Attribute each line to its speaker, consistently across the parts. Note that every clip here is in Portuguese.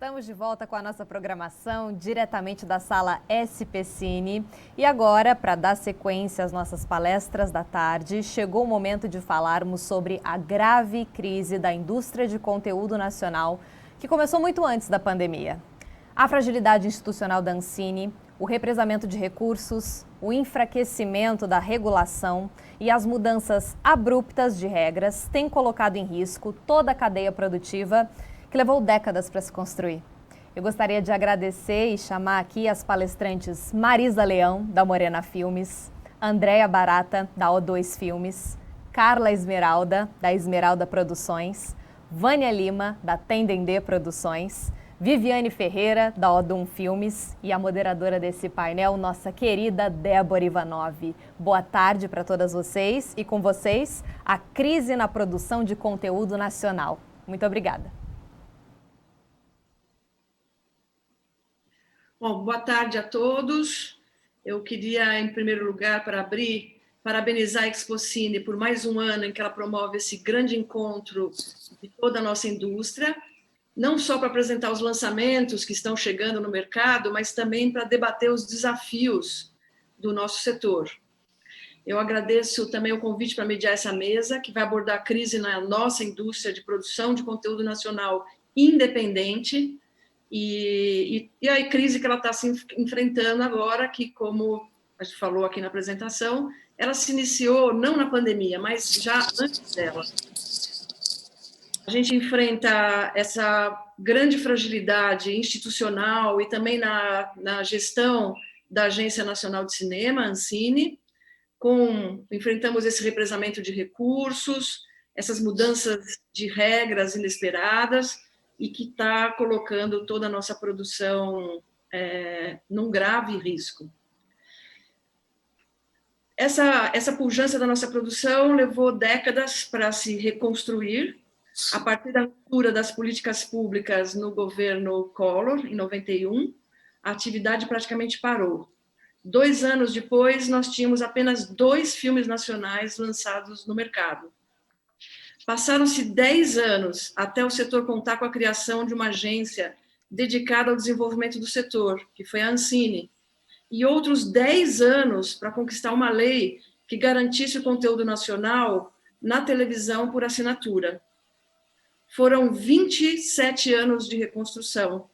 Speaker 1: Estamos de volta com a nossa programação, diretamente da sala SP Cine. E agora, para dar sequência às nossas palestras da tarde, chegou o momento de falarmos sobre a grave crise da indústria de conteúdo nacional, que começou muito antes da pandemia. A fragilidade institucional da Ancine, o represamento de recursos, o enfraquecimento da regulação e as mudanças abruptas de regras têm colocado em risco toda a cadeia produtiva que levou décadas para se construir. Eu gostaria de agradecer e chamar aqui as palestrantes Marisa Leão, da Morena Filmes, Andréa Barata, da O2 Filmes, Carla Esmeralda, da Esmeralda Produções, Vânia Lima, da Tendendê Produções, Viviane Ferreira, da Odum Filmes, e a moderadora desse painel, nossa querida Débora Ivanov. Boa tarde para todas vocês e com vocês, a crise na produção de conteúdo nacional. Muito obrigada.
Speaker 2: Bom, boa tarde a todos. Eu queria, em primeiro lugar, para abrir, parabenizar a Expo Cine por mais um ano em que ela promove esse grande encontro de toda a nossa indústria, não só para apresentar os lançamentos que estão chegando no mercado, mas também para debater os desafios do nosso setor. Eu agradeço também o convite para mediar essa mesa, que vai abordar a crise na nossa indústria de produção de conteúdo nacional independente, e a crise que ela está se enfrentando agora, que, como a gente falou aqui na apresentação, ela se iniciou não na pandemia, mas já antes dela. A gente enfrenta essa grande fragilidade institucional e também na gestão da Agência Nacional de Cinema, Ancine, enfrentamos esse represamento de recursos, essas mudanças de regras inesperadas, e que está colocando toda a nossa produção num grave risco. Essa pujança da nossa produção levou décadas para se reconstruir. A partir da ruptura das políticas públicas no governo Collor, em 91, a atividade praticamente parou. 2 anos depois, nós tínhamos apenas 2 filmes nacionais lançados no mercado. Passaram-se 10 anos até o setor contar com a criação de uma agência dedicada ao desenvolvimento do setor, que foi a Ancine, e outros 10 anos para conquistar uma lei que garantisse o conteúdo nacional na televisão por assinatura. Foram 27 anos de reconstrução,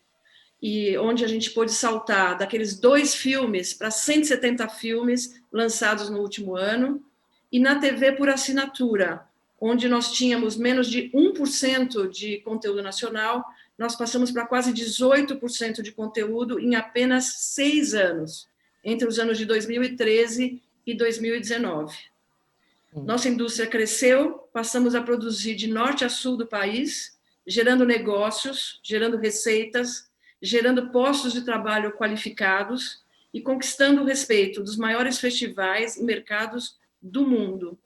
Speaker 2: e onde a gente pôde saltar daqueles 2 filmes para 170 filmes lançados no último ano, e na TV por assinatura, onde nós tínhamos menos de 1% de conteúdo nacional, nós passamos para quase 18% de conteúdo em apenas 6 anos, entre os anos de 2013 e 2019. Nossa indústria cresceu, passamos a produzir de norte a sul do país, gerando negócios, gerando receitas, gerando postos de trabalho qualificados e conquistando o respeito dos maiores festivais e mercados do mundo.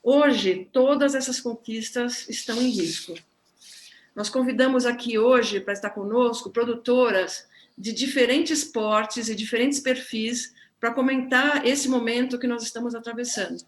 Speaker 2: Hoje, todas essas conquistas estão em risco. Nós convidamos aqui hoje, para estar conosco, produtoras de diferentes portes e diferentes perfis para comentar esse momento que nós estamos atravessando.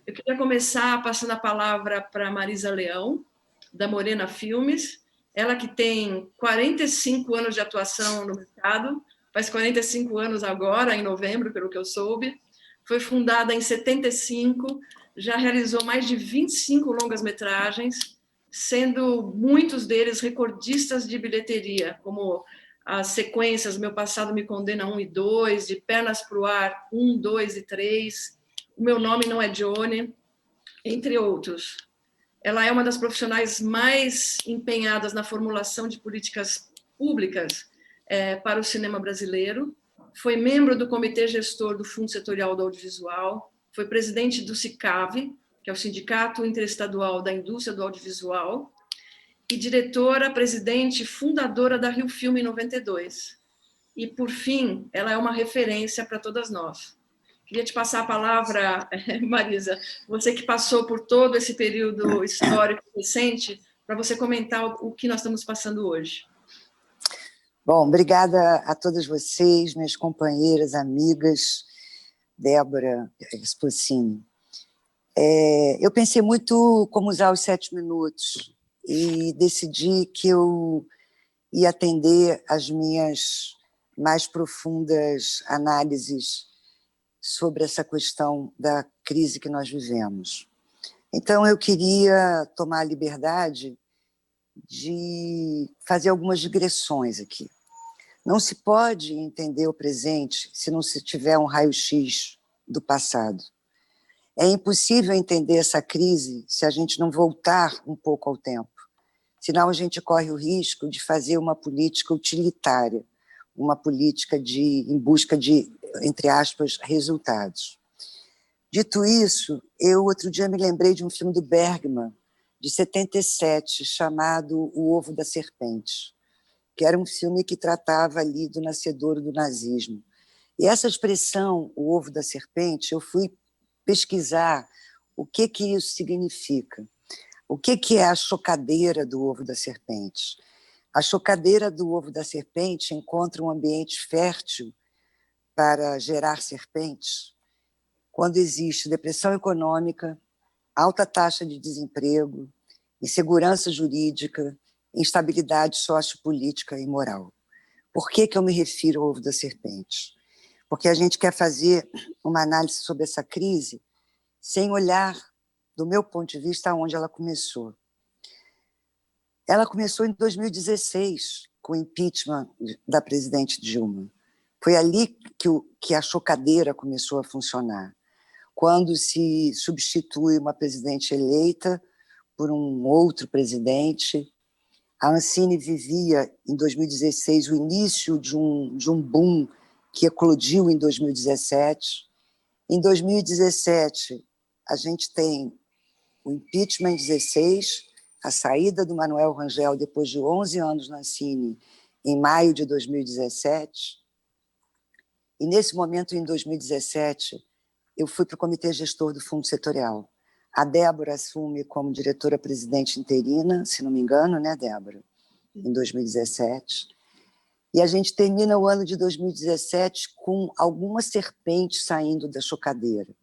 Speaker 2: Eu queria começar passando a palavra para Marisa Leão, da Morena Filmes, ela que tem 45 anos de atuação no mercado, faz 45 anos agora, em novembro, pelo que eu soube, foi fundada em 75, já realizou mais de 25 longas-metragens, sendo muitos deles recordistas de bilheteria, como as sequências Meu Passado Me Condena 1 e 2, De Pernas pro Ar 1, 2 e 3, O Meu Nome Não é Johnny, entre outros. Ela é uma das profissionais mais empenhadas na formulação de políticas públicas para o cinema brasileiro, foi membro do Comitê Gestor do Fundo Setorial do Audiovisual, foi presidente do SICAV, que é o Sindicato Interestadual da Indústria do Audiovisual, e diretora, presidente, fundadora da Rio Filme em 92. E, por fim, ela é uma referência para todas nós. Queria te passar a palavra, Marisa, você que passou por todo esse período histórico recente, para você comentar o que nós estamos passando hoje.
Speaker 3: Bom, obrigada a todas vocês, minhas companheiras, amigas, Débora Spocini. Eu pensei muito como usar os 7 minutos e decidi que eu e atender às minhas mais profundas análises sobre essa questão da crise que nós vivemos. Então, eu queria tomar a liberdade de fazer algumas digressões aqui. Não se pode entender o presente se não se tiver um raio-x do passado. É impossível entender essa crise se a gente não voltar um pouco ao tempo. Senão a gente corre o risco de fazer uma política utilitária, uma política em busca de, entre aspas, resultados. Dito isso, eu outro dia me lembrei de um filme do Bergman, de 77, chamado O Ovo da Serpente, que era um filme que tratava ali do nascedouro do nazismo. E essa expressão, o ovo da serpente, eu fui pesquisar o que isso significa. O que é a chocadeira do ovo da serpente? A chocadeira do ovo da serpente encontra um ambiente fértil para gerar serpentes quando existe depressão econômica, alta taxa de desemprego, insegurança jurídica, instabilidade sociopolítica e moral. Por que eu me refiro ao ovo da serpente? Porque a gente quer fazer uma análise sobre essa crise sem olhar, do meu ponto de vista, aonde ela começou. Ela começou em 2016, com o impeachment da presidente Dilma. Foi ali que a chocadeira começou a funcionar, quando se substitui uma presidente eleita por um outro presidente. A Ancine vivia, em 2016, o início de um boom que eclodiu em 2017. Em 2017, a gente tem o impeachment em 16, a saída do Manuel Rangel depois de 11 anos na Ancine, em maio de 2017. E, nesse momento, em 2017, eu fui para o comitê gestor do Fundo Setorial. A Débora assume como diretora-presidente interina, se não me engano, né, Débora? Em 2017. E a gente termina o ano de 2017 com algumas serpentes saindo da chocadeira,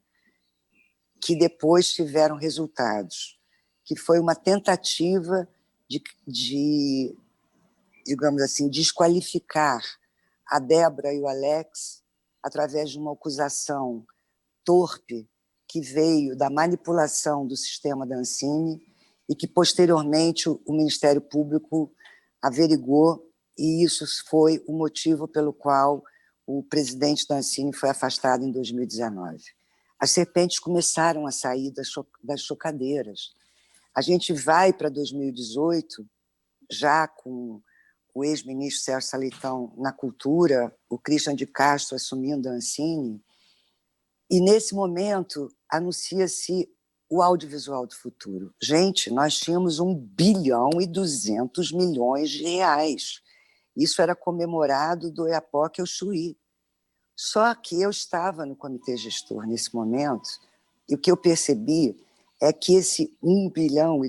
Speaker 3: que depois tiveram resultados, que foi uma tentativa de digamos assim, desqualificar a Débora e o Alex através de uma acusação torpe que veio da manipulação do sistema da Ancine e que, posteriormente, o Ministério Público averigou, e isso foi o motivo pelo qual o presidente da Ancine foi afastado em 2019. As serpentes começaram a sair das chocadeiras. A gente vai para 2018, já com o ex-ministro Sérgio Saleitão na cultura, o Christian de Castro assumindo a Ancine, e, nesse momento, anuncia-se o audiovisual do futuro. Gente, nós tínhamos 1,2 bilhão. Isso era comemorado do Oiapoque ao Chuí. Só que eu estava no comitê gestor nesse momento, e o que eu percebi é que esse 1,2 bilhão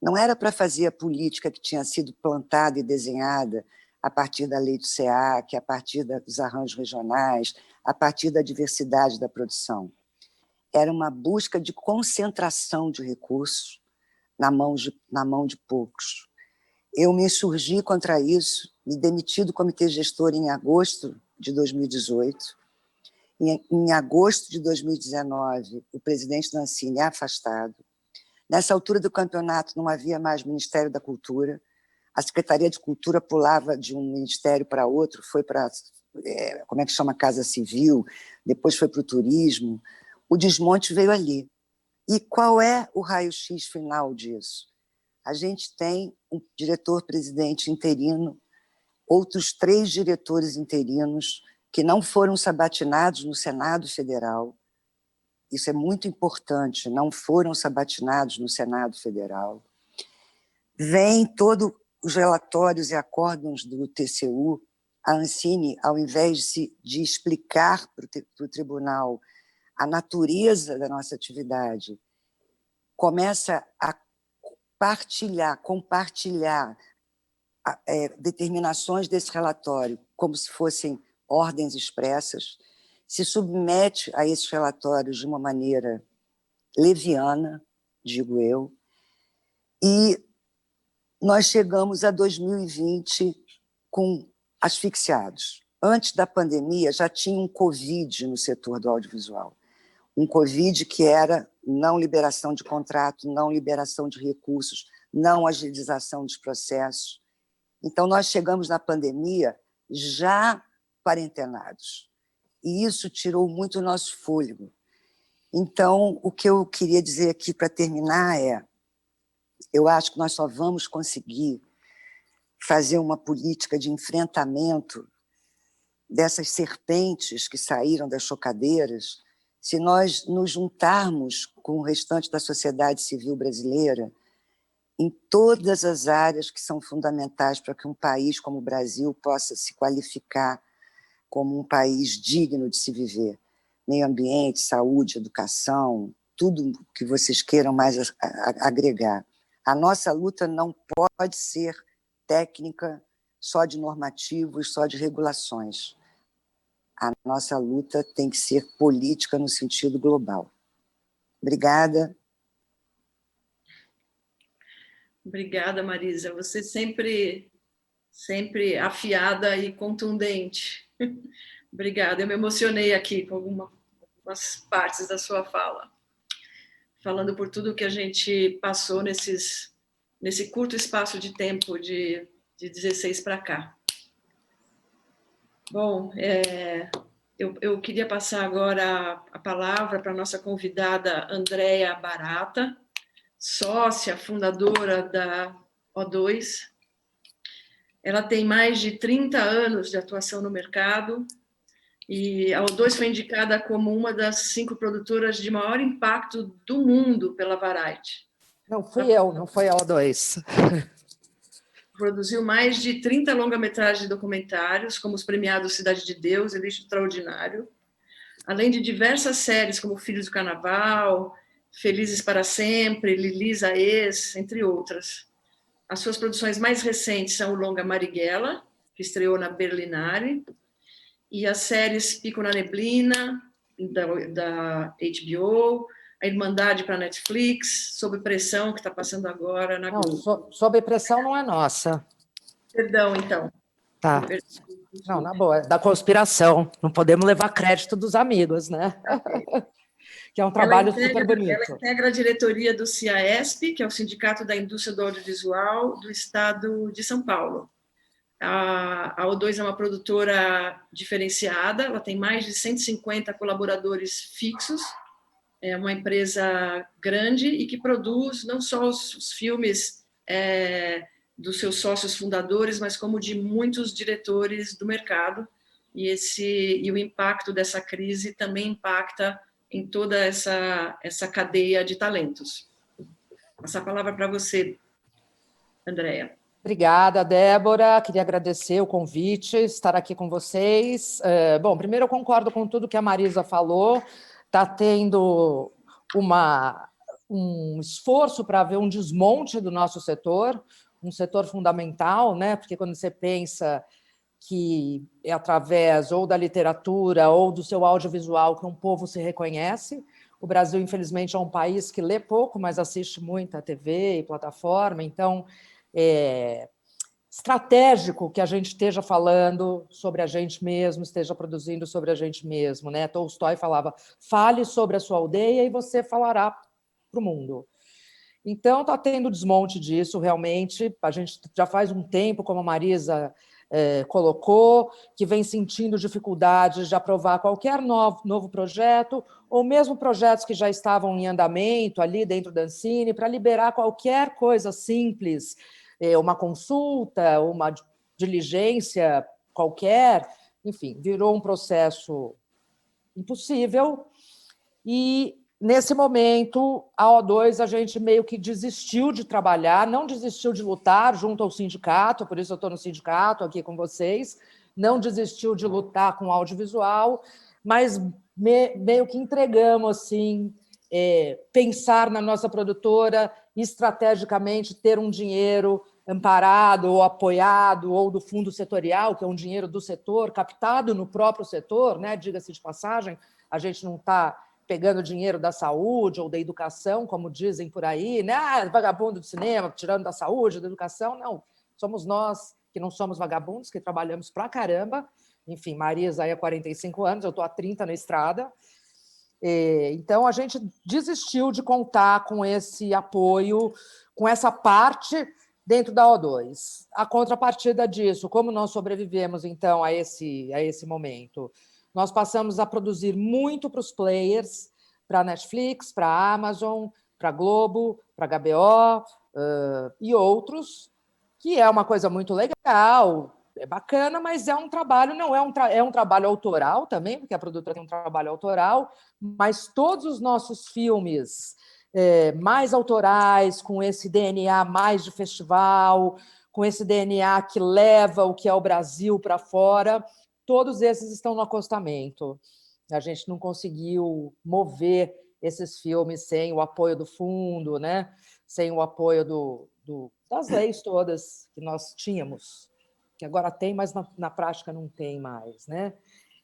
Speaker 3: não era para fazer a política que tinha sido plantada e desenhada a partir da lei do SEAC, a partir dos arranjos regionais, a partir da diversidade da produção. Era uma busca de concentração de recursos na mão de poucos. Eu me insurgi contra isso, me demiti do comitê gestor em agosto de 2018. Em agosto de 2019, o presidente da Ancine é afastado. Nessa altura do campeonato não havia mais Ministério da Cultura, a Secretaria de Cultura pulava de um ministério para outro, foi para, como é que chama, Casa Civil, depois foi para o Turismo. O desmonte veio ali. E qual é o raio-x final disso? A gente tem um diretor-presidente interino, outros 3 diretores interinos que não foram sabatinados no Senado Federal. Isso é muito importante, não foram sabatinados no Senado Federal. Vem todos os relatórios e acórdãos do TCU, a Ancine, ao invés de explicar para o tribunal a natureza da nossa atividade, começa a compartilhar determinações desse relatório como se fossem ordens expressas, se submete a esses relatórios de uma maneira leviana, digo eu, e nós chegamos a 2020 com asfixiados. Antes da pandemia, já tinha um Covid no setor do audiovisual. Um Covid que era não liberação de contrato, não liberação de recursos, não agilização dos processos. Então, nós chegamos na pandemia já quarentenados. E isso tirou muito o nosso fôlego. Então, o que eu queria dizer aqui para terminar é: eu acho que nós só vamos conseguir fazer uma política de enfrentamento dessas serpentes que saíram das chocadeiras se nós nos juntarmos com o restante da sociedade civil brasileira em todas as áreas que são fundamentais para que um país como o Brasil possa se qualificar como um país digno de se viver. Meio ambiente, saúde, educação, tudo que vocês queiram mais agregar. A nossa luta não pode ser técnica, só de normativos, só de regulações. A nossa luta tem que ser política no sentido global. Obrigada.
Speaker 2: Obrigada, Marisa. Você sempre afiada e contundente. Obrigada. Eu me emocionei aqui com algumas partes da sua fala, falando por tudo que a gente passou nesse curto espaço de tempo de 16 para cá. Bom, eu queria passar agora a palavra para a nossa convidada Andréa Barata, sócia fundadora da O2. Ela tem mais de 30 anos de atuação no mercado e a O2 foi indicada como uma das 5 produtoras de maior impacto do mundo pela Variety.
Speaker 4: Não fui eu, não foi a O2.
Speaker 2: Produziu mais de 30 longa-metragens de documentários, como os premiados Cidade de Deus e Lixo Extraordinário, além de diversas séries como Filhos do Carnaval, Felizes para Sempre, Lilis a Ex, entre outras. As suas produções mais recentes são o longa Marighella, que estreou na Berlinale, e as séries Pico na Neblina, da HBO, A Irmandade para Netflix, Sob Pressão, que está passando agora na Globo.
Speaker 4: Não, Sob Pressão não é nossa.
Speaker 2: Perdão, então.
Speaker 4: Tá. Não, na boa, é da conspiração. Não podemos levar crédito dos amigos, né? Que é um trabalho super bonito.
Speaker 2: Ela integra a diretoria do CIAESP, que é o Sindicato da Indústria do Audiovisual do Estado de São Paulo. A O2 é uma produtora diferenciada, ela tem mais de 150 colaboradores fixos, é uma empresa grande e que produz não só os filmes dos seus sócios fundadores, mas como de muitos diretores do mercado, e o impacto dessa crise também impacta em toda essa cadeia de talentos. Essa palavra para você, Andréa.
Speaker 4: Obrigada, Débora. Queria agradecer o convite, estar aqui com vocês. Bom, primeiro eu concordo com tudo que a Marisa falou. Está tendo um esforço para haver um desmonte do nosso setor, um setor fundamental, né? Porque quando você pensa que é através ou da literatura ou do seu audiovisual que um povo se reconhece. O Brasil, infelizmente, é um país que lê pouco, mas assiste muito a TV e plataforma, então é estratégico que a gente esteja falando sobre a gente mesmo, esteja produzindo sobre a gente mesmo, né? Tolstói falava, fale sobre a sua aldeia e você falará para o mundo. Então, está tendo desmonte disso, realmente. A gente já faz um tempo, como a Marisa colocou, que vem sentindo dificuldades de aprovar qualquer novo projeto, ou mesmo projetos que já estavam em andamento ali dentro da Ancine, para liberar qualquer coisa simples, uma consulta, uma diligência qualquer, enfim, virou um processo impossível. E, nesse momento, a O2, a gente meio que desistiu de trabalhar, não desistiu de lutar junto ao sindicato, por isso eu estou no sindicato aqui com vocês, não desistiu de lutar com o audiovisual, mas meio que entregamos, assim, pensar na nossa produtora, estrategicamente ter um dinheiro amparado ou apoiado, ou do fundo setorial, que é um dinheiro do setor, captado no próprio setor, né? Diga-se de passagem, a gente não está pegando dinheiro da saúde ou da educação, como dizem por aí, né? Vagabundo do cinema, tirando da saúde, da educação. Não, somos nós que não somos vagabundos, que trabalhamos pra caramba. Enfim, Marisa aí há 45 anos, eu estou há 30 na estrada. Então, a gente desistiu de contar com esse apoio, com essa parte dentro da O2. A contrapartida disso, como nós sobrevivemos, então, a esse momento? Nós passamos a produzir muito para os players, para a Netflix, para a Amazon, para a Globo, para a HBO e outros, que é uma coisa muito legal, é bacana, mas é um trabalho, não é um trabalho autoral também, porque a produtora tem um trabalho autoral, mas todos os nossos filmes mais autorais, com esse DNA mais de festival, com esse DNA que leva o que é o Brasil para fora, todos esses estão no acostamento. A gente não conseguiu mover esses filmes sem o apoio do fundo, né? Sem o apoio das leis todas que nós tínhamos, que agora tem, mas na prática não tem mais, né?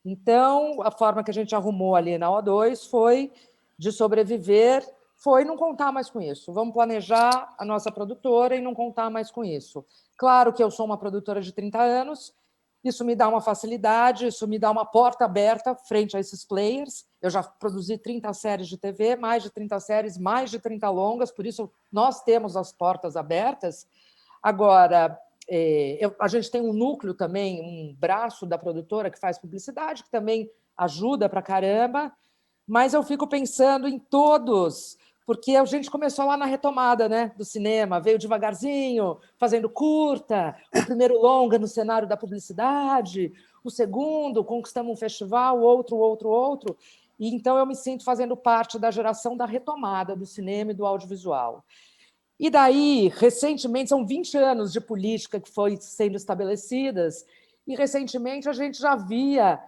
Speaker 4: Então, a forma que a gente arrumou ali na O2 foi de sobreviver, foi não contar mais com isso. Vamos planejar a nossa produtora e não contar mais com isso. Claro que eu sou uma produtora de 30 anos, isso me dá uma facilidade, isso me dá uma porta aberta frente a esses players. Eu já produzi 30 séries de TV, mais de 30 séries, mais de 30 longas, por isso nós temos as portas abertas. Agora, a gente tem um núcleo também, um braço da produtora que faz publicidade, que também ajuda para caramba, mas eu fico pensando em todos, porque a gente começou lá na retomada, né, do cinema, veio devagarzinho, fazendo curta, o primeiro longa no cenário da publicidade, o segundo, conquistamos um festival, outro, e então eu me sinto fazendo parte da geração da retomada do cinema e do audiovisual. E daí, recentemente, são 20 anos de política que foi sendo estabelecidas, e recentemente a gente já via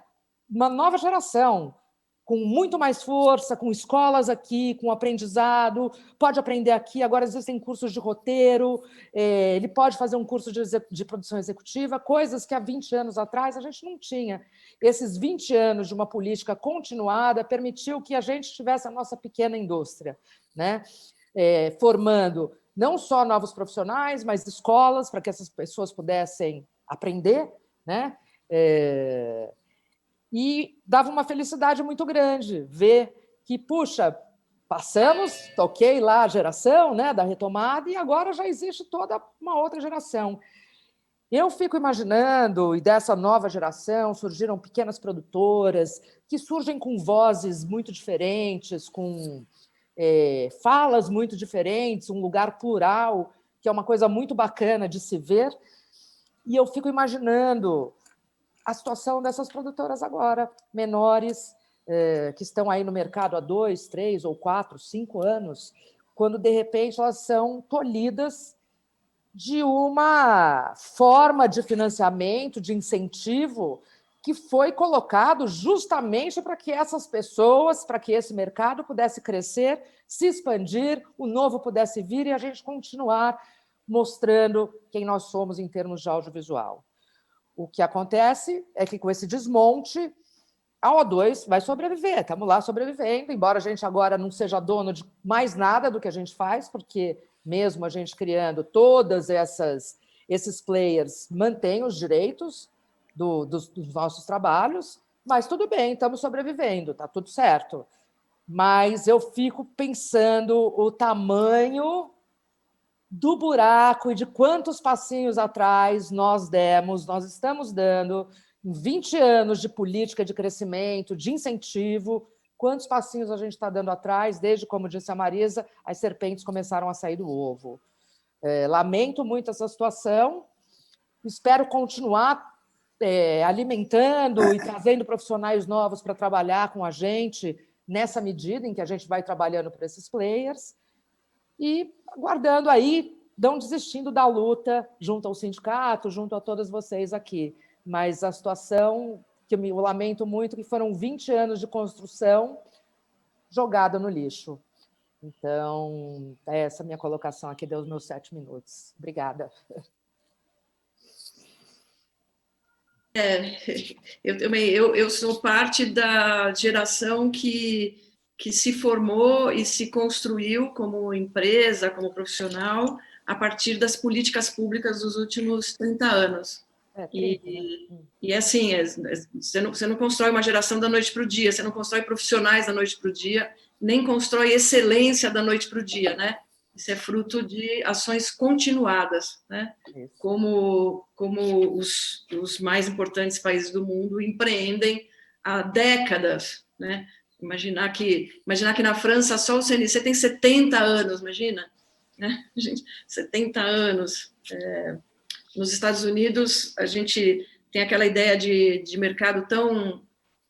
Speaker 4: uma nova geração com muito mais força, com escolas aqui, com aprendizado, pode aprender aqui, agora existem cursos de roteiro, ele pode fazer um curso de produção executiva, coisas que há 20 anos atrás a gente não tinha. Esses 20 anos de uma política continuada permitiu que a gente tivesse a nossa pequena indústria, né? Formando não só novos profissionais, mas escolas para que essas pessoas pudessem aprender, né? E dava uma felicidade muito grande ver que, puxa, passamos, toquei lá a geração, né, da retomada, e agora já existe toda uma outra geração. Eu fico imaginando, e dessa nova geração surgiram pequenas produtoras que surgem com vozes muito diferentes, com falas muito diferentes, um lugar plural, que é uma coisa muito bacana de se ver. E eu fico imaginando a situação dessas produtoras agora, menores, que estão aí no mercado há 2, 3 ou 4, 5 anos, quando, de repente, elas são tolhidas de uma forma de financiamento, de incentivo, que foi colocado justamente para que essas pessoas, para que esse mercado pudesse crescer, se expandir, o novo pudesse vir e a gente continuar mostrando quem nós somos em termos de audiovisual. O que acontece é que, com esse desmonte, a O2 vai sobreviver, estamos lá sobrevivendo, embora a gente agora não seja dono de mais nada do que a gente faz, porque mesmo a gente criando todas esses players mantêm os direitos dos nossos trabalhos, mas tudo bem, estamos sobrevivendo, está tudo certo. Mas eu fico pensando o tamanho do buraco e de quantos passinhos atrás nós estamos dando em 20 anos de política de crescimento, de incentivo, quantos passinhos a gente está dando atrás, desde, como disse a Marisa, as serpentes começaram a sair do ovo. Lamento muito essa situação, espero continuar alimentando e trazendo profissionais novos para trabalhar com a gente nessa medida em que a gente vai trabalhando para esses players, e aguardando aí, não desistindo da luta junto ao sindicato, junto a todas vocês aqui. Mas a situação, que eu lamento muito, que foram 20 anos de construção jogada no lixo. Então, essa minha colocação aqui deu os meus 7 minutos. Obrigada.
Speaker 2: Eu também, eu sou parte da geração que que se formou e se construiu como empresa, como profissional, a partir das políticas públicas dos últimos 30 anos. E assim, você não constrói uma geração da noite para o dia, você não constrói profissionais da noite para o dia, nem constrói excelência da noite para o dia, né? Isso é fruto de ações continuadas, né? Como os mais importantes países do mundo empreendem há décadas, né? Imaginar que na França só o CNC tem 70 anos, imagina, né? Gente, 70 anos. Nos Estados Unidos, a gente tem aquela ideia de mercado tão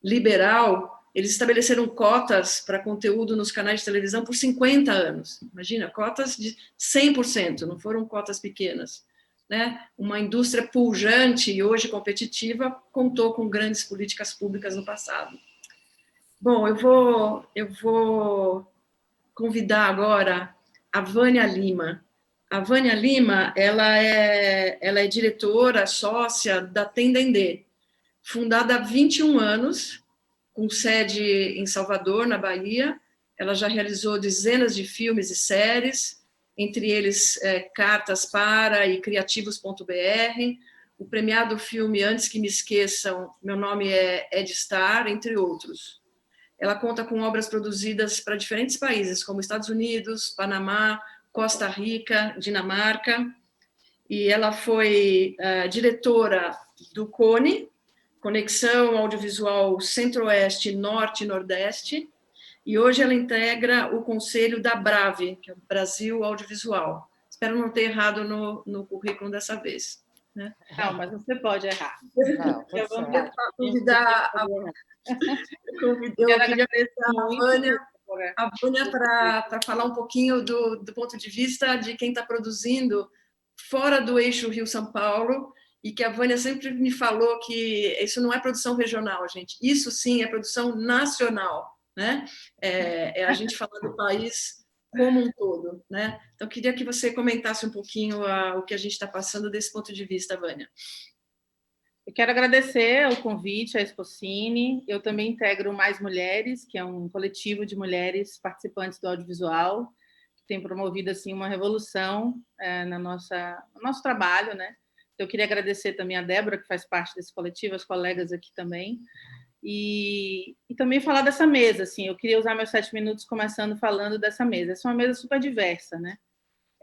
Speaker 2: liberal, eles estabeleceram cotas para conteúdo nos canais de televisão por 50 anos. Imagina, cotas de 100%, não foram cotas pequenas. Né? Uma indústria pujante e hoje competitiva contou com grandes políticas públicas no passado. Bom, eu vou convidar agora a Vânia Lima. A Vânia Lima, ela é diretora, sócia da Tendendê, fundada há 21 anos, com sede em Salvador, na Bahia. Ela já realizou dezenas de filmes e séries, entre eles Cartas para e Criativos.br, o premiado filme Antes que Me Esqueçam, Meu Nome é Ed Star, entre outros. Ela conta com obras produzidas para diferentes países, como Estados Unidos, Panamá, Costa Rica, Dinamarca, e ela foi diretora do CONE, Conexão Audiovisual Centro-Oeste, Norte e Nordeste, e hoje ela integra o conselho da BRAVE, que é o Brasil Audiovisual. Espero não ter errado no currículo dessa vez. Né?
Speaker 5: Não, mas você pode errar.
Speaker 4: Não,
Speaker 2: eu vou convidar eu queria agradecer a Vânia para falar um pouquinho do ponto de vista de quem está produzindo fora do eixo Rio-São Paulo, e que a Vânia sempre me falou que isso não é produção regional, gente. Isso sim é produção nacional, né? É a gente falar do país como um todo, né? Então, queria que você comentasse um pouquinho o que a gente está passando desse ponto de vista, Vânia.
Speaker 5: Eu quero agradecer o convite à Expocine. Eu também integro Mais Mulheres, que é um coletivo de mulheres participantes do audiovisual, que tem promovido assim, uma revolução no nosso trabalho, né? Eu queria agradecer também a Débora, que faz parte desse coletivo, as colegas aqui também, e também falar dessa mesa. Assim, eu queria usar meus 7 minutos começando falando dessa mesa. Essa é uma mesa super diversa, né?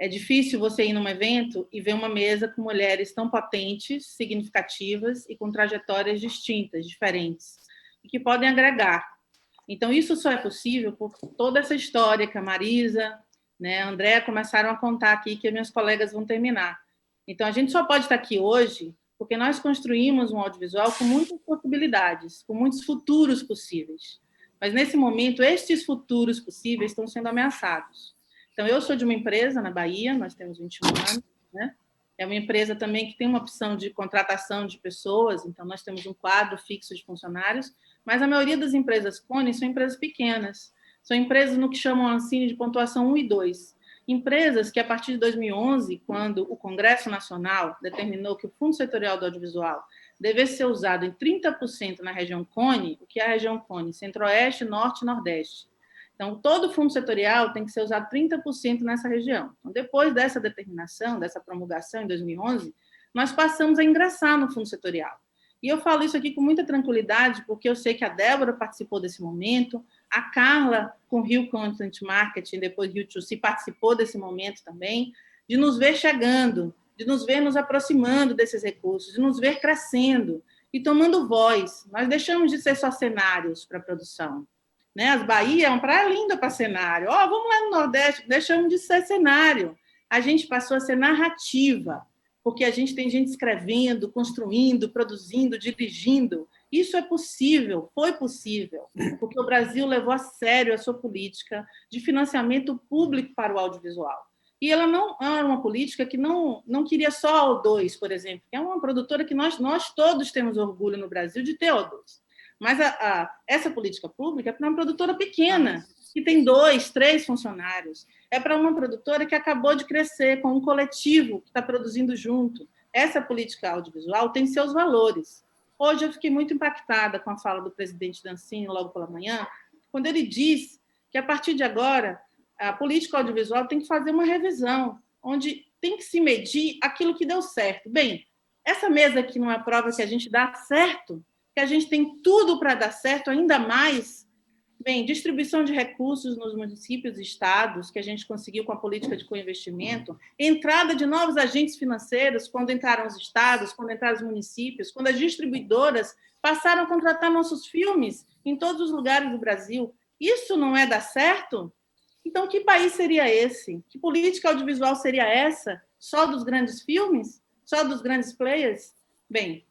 Speaker 5: É difícil você ir num evento e ver uma mesa com mulheres tão potentes, significativas e com trajetórias distintas, diferentes, e que podem agregar. Então, isso só é possível por toda essa história que a Marisa, né, a Andréa começaram a contar aqui, que minhas colegas vão terminar. Então, a gente só pode estar aqui hoje porque nós construímos um audiovisual com muitas possibilidades, com muitos futuros possíveis. Mas, nesse momento, estes futuros possíveis estão sendo ameaçados. Então, eu sou de uma empresa na Bahia, nós temos 21 anos, né? É uma empresa também que tem uma opção de contratação de pessoas, então nós temos um quadro fixo de funcionários, mas a maioria das empresas CONE são empresas pequenas, são empresas no que chamam a Ancine de pontuação 1 e 2. Empresas que, a partir de 2011, quando o Congresso Nacional determinou que o Fundo Setorial do Audiovisual devesse ser usado em 30% na região CONE, o que é a região CONE? Centro-Oeste, Norte e Nordeste. Então, todo o fundo setorial tem que ser usado 30% nessa região. Então, depois dessa determinação, dessa promulgação em 2011, nós passamos a ingressar no fundo setorial. E eu falo isso aqui com muita tranquilidade, porque eu sei que a Débora participou desse momento, a Carla, com Rio Content Marketing, depois Rio 2C, participou desse momento também, de nos ver chegando, de nos ver nos aproximando desses recursos, de nos ver crescendo e tomando voz. Nós deixamos de ser só cenários para a produção. Né? As Bahia é uma praia linda para cenário. Vamos lá no Nordeste, deixamos de ser cenário. A gente passou a ser narrativa, porque a gente tem gente escrevendo, construindo, produzindo, dirigindo. Isso é possível, foi possível, porque o Brasil levou a sério a sua política de financiamento público para o audiovisual. E ela não era uma política que não queria só a O2, por exemplo, que é uma produtora que nós todos temos orgulho no Brasil de ter O2. Mas essa política pública é para uma produtora pequena, que tem 2, 3 funcionários. É para uma produtora que acabou de crescer, com um coletivo que está produzindo junto. Essa política audiovisual tem seus valores. Hoje eu fiquei muito impactada com a fala do presidente da Ancine, logo pela manhã, quando ele diz que, a partir de agora, a política audiovisual tem que fazer uma revisão, onde tem que se medir aquilo que deu certo. Bem, essa mesa aqui não é prova que a gente dá certo, que a gente tem tudo para dar certo, ainda mais. Bem, distribuição de recursos nos municípios e estados, que a gente conseguiu com a política de coinvestimento, entrada de novos agentes financeiros, quando entraram os estados, quando entraram os municípios, quando as distribuidoras passaram a contratar nossos filmes em todos os lugares do Brasil. Isso não é dar certo? Então, que país seria esse? Que política audiovisual seria essa? Só dos grandes filmes? Só dos grandes players? Bem,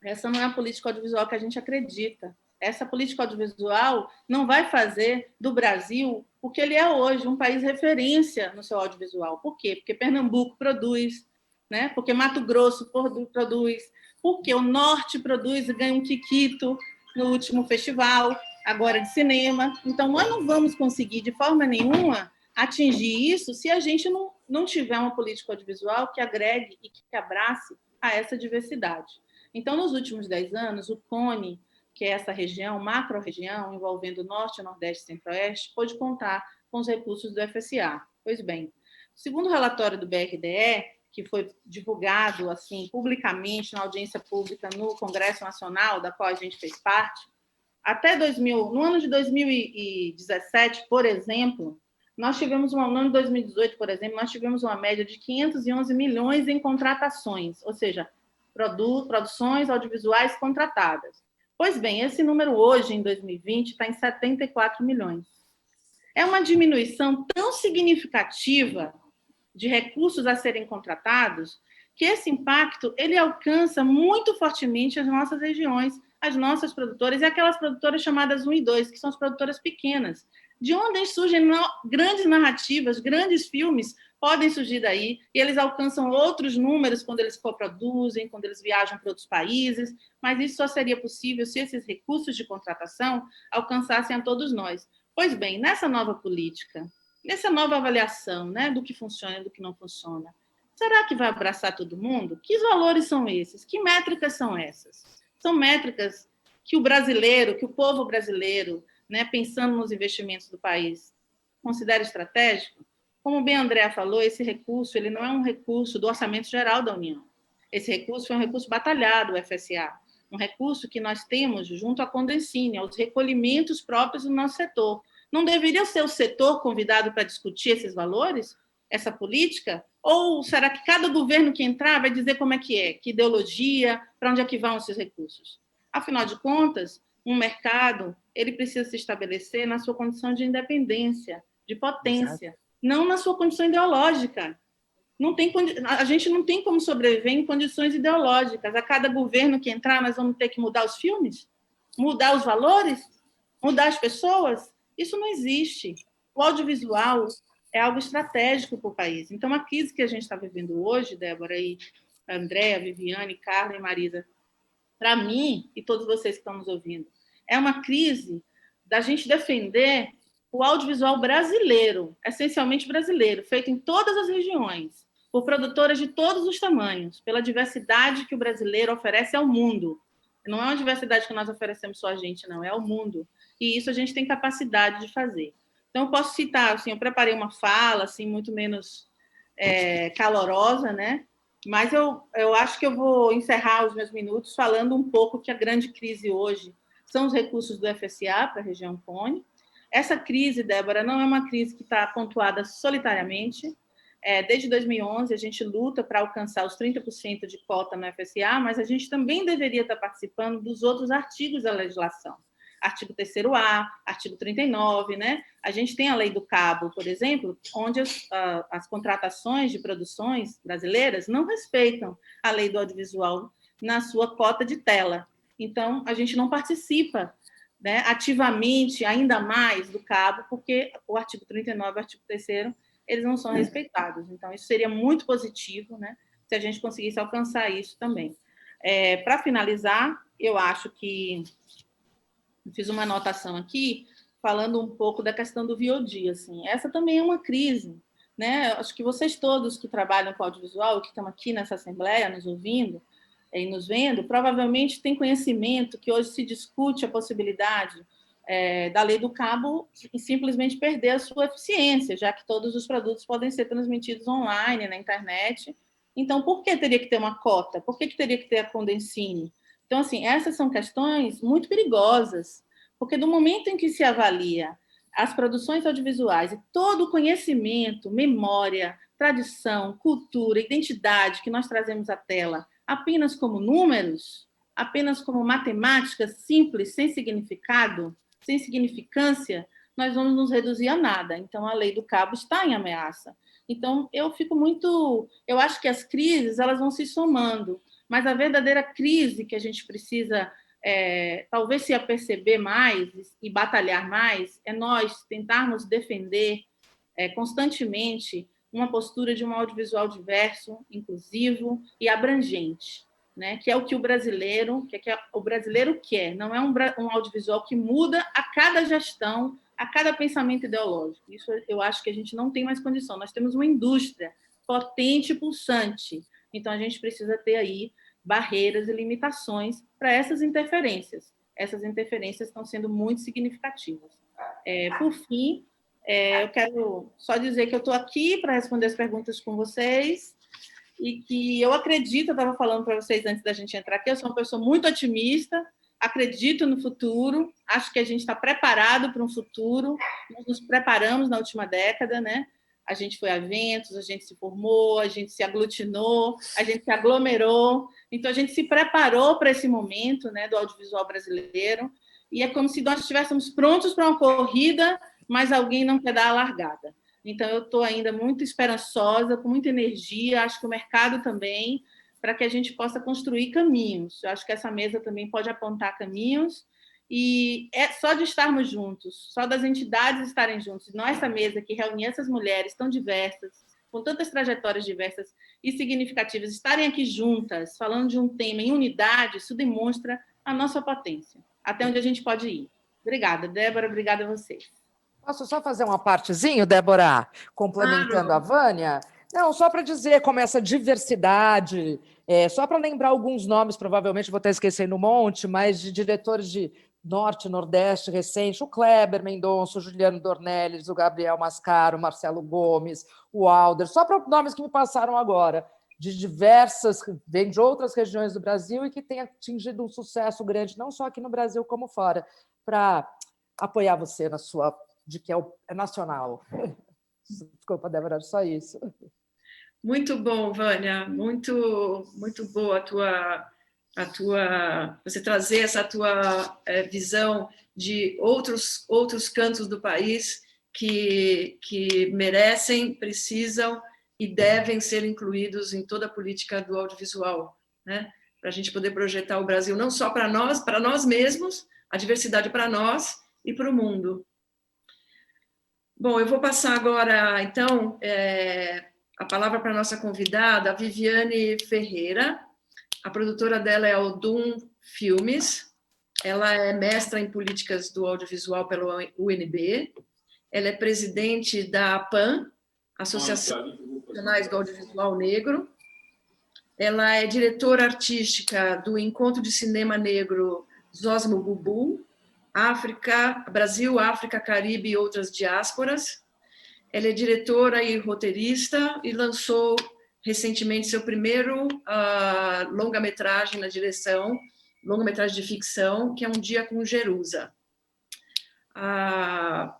Speaker 5: essa não é a política audiovisual que a gente acredita. Essa política audiovisual não vai fazer do Brasil o que ele é hoje, um país referência no seu audiovisual. Por quê? Porque Pernambuco produz, né? Porque Mato Grosso produz, porque o Norte produz e ganha um Kikito no último festival, agora de cinema. Então, nós não vamos conseguir, de forma nenhuma, atingir isso se a gente não tiver uma política audiovisual que agregue e que abrace a essa diversidade. Então, nos últimos 10 anos, o CONE, que é essa região, macro-região, envolvendo Norte, Nordeste e Centro-Oeste, pôde contar com os recursos do FSA. Pois bem, segundo o relatório do BRDE, que foi divulgado assim publicamente na audiência pública no Congresso Nacional, da qual a gente fez parte, até no ano de 2017, por exemplo, no ano de 2018, por exemplo, nós tivemos uma média de 511 milhões em contratações, ou seja, produções audiovisuais contratadas. Pois bem, esse número hoje, em 2020, está em 74 milhões. É uma diminuição tão significativa de recursos a serem contratados que esse impacto ele alcança muito fortemente as nossas regiões, as nossas produtoras e aquelas produtoras chamadas 1 e 2, que são as produtoras pequenas, de onde surgem grandes narrativas, grandes filmes podem surgir daí, e eles alcançam outros números quando eles coproduzem, quando eles viajam para outros países, mas isso só seria possível se esses recursos de contratação alcançassem a todos nós. Pois bem, nessa nova política, nessa nova avaliação, né, do que funciona e do que não funciona, será que vai abraçar todo mundo? Que valores são esses? Que métricas são essas? São métricas que o brasileiro, que o povo brasileiro, né, pensando nos investimentos do país, considera estratégico? Como bem a Andrea falou, esse recurso ele não é um recurso do Orçamento Geral da União. Esse recurso foi um recurso batalhado do FSA, um recurso que nós temos junto à Condecine, aos recolhimentos próprios do nosso setor. Não deveria ser o setor convidado para discutir esses valores, essa política? Ou será que cada governo que entrar vai dizer como é, que ideologia, para onde é que vão esses recursos? Afinal de contas, um mercado ele precisa se estabelecer na sua condição de independência, de potência. Exato. Não na sua condição ideológica. A gente não tem como sobreviver em condições ideológicas. A cada governo que entrar, nós vamos ter que mudar os filmes? Mudar os valores? Mudar as pessoas? Isso não existe. O audiovisual é algo estratégico para o país. Então, a crise que a gente está vivendo hoje, Débora, e Andréa, Viviane, Carla e Marisa, para mim, e todos vocês que estão nos ouvindo, é uma crise da gente defender o audiovisual brasileiro, essencialmente brasileiro, feito em todas as regiões, por produtoras de todos os tamanhos, pela diversidade que o brasileiro oferece ao mundo. Não é uma diversidade que nós oferecemos só a gente, não, é ao mundo. E isso a gente tem capacidade de fazer. Então, eu posso citar, assim, eu preparei uma fala assim, muito menos calorosa, né? Mas eu acho que eu vou encerrar os meus minutos falando um pouco que a grande crise hoje são os recursos do FSA para a região CONE. Essa crise, Débora, não é uma crise que está pontuada solitariamente. Desde 2011, a gente luta para alcançar os 30% de cota no FSA, mas a gente também deveria estar participando dos outros artigos da legislação. Artigo 3º-A, artigo 39, né? A gente tem a lei do cabo, por exemplo, onde as contratações de produções brasileiras não respeitam a lei do audiovisual na sua cota de tela. Então, a gente não participa, né, ativamente, ainda mais do cabo, porque o artigo 39 e o artigo 3º, eles não são respeitados. Então, isso seria muito positivo, né, se a gente conseguisse alcançar isso também. Para finalizar, eu acho que fiz uma anotação aqui, falando um pouco da questão do VOD. Assim. Essa também é uma crise. Né? Acho que vocês todos que trabalham com audiovisual, que estão aqui nessa Assembleia, nos ouvindo e nos vendo, provavelmente têm conhecimento que hoje se discute a possibilidade da lei do cabo e simplesmente perder a sua eficiência, já que todos os produtos podem ser transmitidos online, na internet. Então, por que teria que ter uma cota? Por que teria que ter a Condensine? Então, assim, essas são questões muito perigosas, porque do momento em que se avalia as produções audiovisuais e todo o conhecimento, memória, tradição, cultura, identidade que nós trazemos à tela apenas como números, apenas como matemática simples, sem significado, sem significância, nós vamos nos reduzir a nada. Então, a lei do cabo está em ameaça. Então, eu acho que as crises elas vão se somando, mas a verdadeira crise que a gente precisa talvez se aperceber mais e batalhar mais é nós tentarmos defender constantemente uma postura de um audiovisual diverso, inclusivo e abrangente, né? Que é o que o brasileiro quer. Não é um audiovisual que muda a cada gestão, a cada pensamento ideológico. Isso eu acho que a gente não tem mais condição. Nós temos uma indústria potente e pulsante. Então, a gente precisa ter aí barreiras e limitações para essas interferências. Essas interferências estão sendo muito significativas. Por fim, eu quero só dizer que eu estou aqui para responder as perguntas com vocês e que eu acredito, eu estava falando para vocês antes da gente entrar aqui, eu sou uma pessoa muito otimista, acredito no futuro, acho que a gente está preparado para um futuro, nós nos preparamos na última década, né? A gente foi a eventos, a gente se formou, a gente se aglutinou, a gente se aglomerou, então a gente se preparou para esse momento, né, do audiovisual brasileiro, e é como se nós estivéssemos prontos para uma corrida, mas alguém não quer dar a largada. Então, eu estou ainda muito esperançosa, com muita energia, acho que o mercado também, para que a gente possa construir caminhos. Eu acho que essa mesa também pode apontar caminhos, e só de estarmos juntos, só das entidades estarem juntos, não essa mesa que reúne essas mulheres tão diversas, com tantas trajetórias diversas e significativas, estarem aqui juntas, falando de um tema em unidade, isso demonstra a nossa potência, até onde a gente pode ir. Obrigada, Débora, obrigada a vocês.
Speaker 4: Posso só fazer uma partezinho, Débora, complementando
Speaker 2: Claro.
Speaker 4: a Vânia? Não, só para dizer como essa diversidade, só para lembrar alguns nomes, provavelmente vou estar esquecendo um monte, mas de diretores de Norte, Nordeste recente, o Kleber Mendonça, o Juliano Dornelles, o Gabriel Mascaro, o Marcelo Gomes, o Alder, só para nomes que me passaram agora, de diversas, vêm de outras regiões do Brasil e que têm atingido um sucesso grande, não só aqui no Brasil como fora, para apoiar você na sua... de que é nacional. Desculpa, Débora, só isso.
Speaker 2: Muito bom, Vânia, muito boa a tua você trazer essa tua visão de outros cantos do país que merecem, precisam e devem ser incluídos em toda a política do audiovisual, né? Para a gente poder projetar o Brasil não só para nós mesmos, a diversidade para nós e para o mundo. Bom, eu vou passar agora, então, a palavra para a nossa convidada, a Viviane Ferreira. A produtora dela é a Odum Filmes. Ela é mestra em políticas do audiovisual pela UNB. Ela é presidente da APAN, Associação de Profissionais do Audiovisual Negro. Ela é diretora artística do Encontro de Cinema Negro Zosmo Bubu, Brasil, África, Caribe e outras diásporas. Ela é diretora e roteirista e lançou recentemente seu primeiro longa-metragem na direção, longa-metragem de ficção, que é Um Dia com Jerusa. A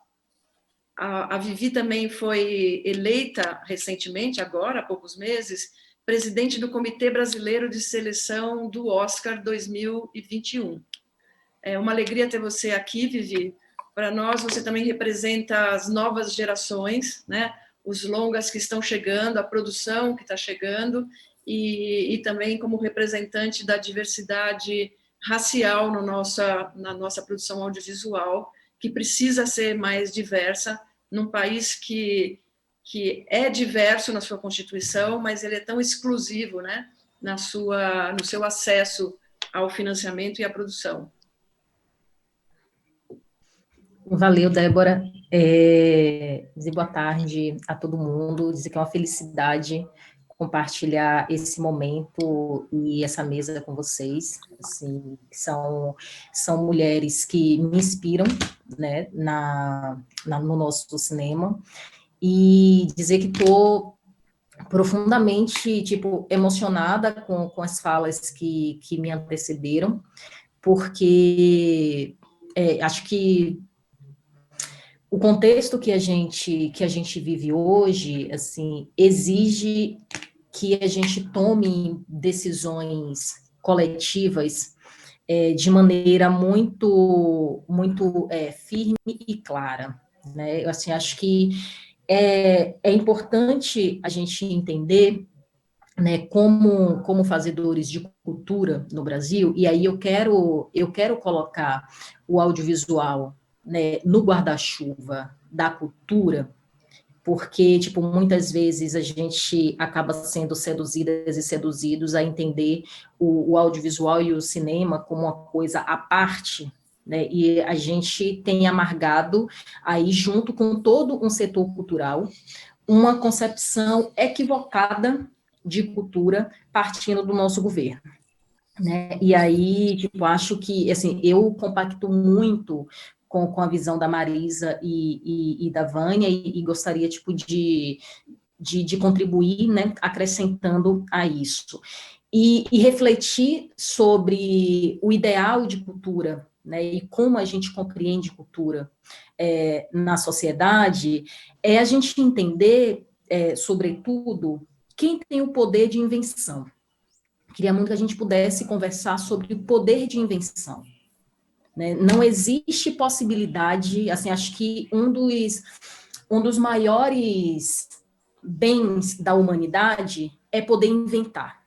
Speaker 2: Vivi também foi eleita recentemente, agora, há poucos meses, presidente do Comitê Brasileiro de Seleção do Oscar 2021. É uma alegria ter você aqui, Vivi. Para nós, você também representa as novas gerações, né? Os longas que estão chegando, a produção que está chegando, e também como representante da diversidade racial na nossa produção audiovisual, que precisa ser mais diversa num país que é diverso na sua Constituição, mas ele é tão exclusivo, né? No seu acesso ao financiamento e à produção.
Speaker 6: Valeu, Débora. Dizer boa tarde a todo mundo, dizer que é uma felicidade compartilhar esse momento e essa mesa com vocês. Assim, são mulheres que me inspiram, né, no nosso cinema, e dizer que estou profundamente, tipo, emocionada com as falas que me antecederam, porque acho que o contexto que a gente vive hoje, assim, exige que a gente tome decisões coletivas de maneira muito firme e clara, né? Eu, assim, acho que é importante a gente entender, né, como fazedores de cultura no Brasil, e aí eu quero colocar o audiovisual, né, no guarda-chuva da cultura, porque, tipo, muitas vezes a gente acaba sendo seduzidas e seduzidos a entender o audiovisual e o cinema como uma coisa à parte, né, e a gente tem amargado aí, junto com todo um setor cultural, uma concepção equivocada de cultura partindo do nosso governo, né? E aí, tipo, acho que, assim, eu compacto muito com a visão da Marisa e da Vânia, e gostaria, tipo, de contribuir, né, acrescentando a isso. E refletir sobre o ideal de cultura, né, e como a gente compreende cultura na sociedade, é a gente entender, sobretudo, quem tem o poder de invenção. Queria muito que a gente pudesse conversar sobre o poder de invenção, né? Não existe possibilidade, assim, acho que um dos maiores bens da humanidade é poder inventar.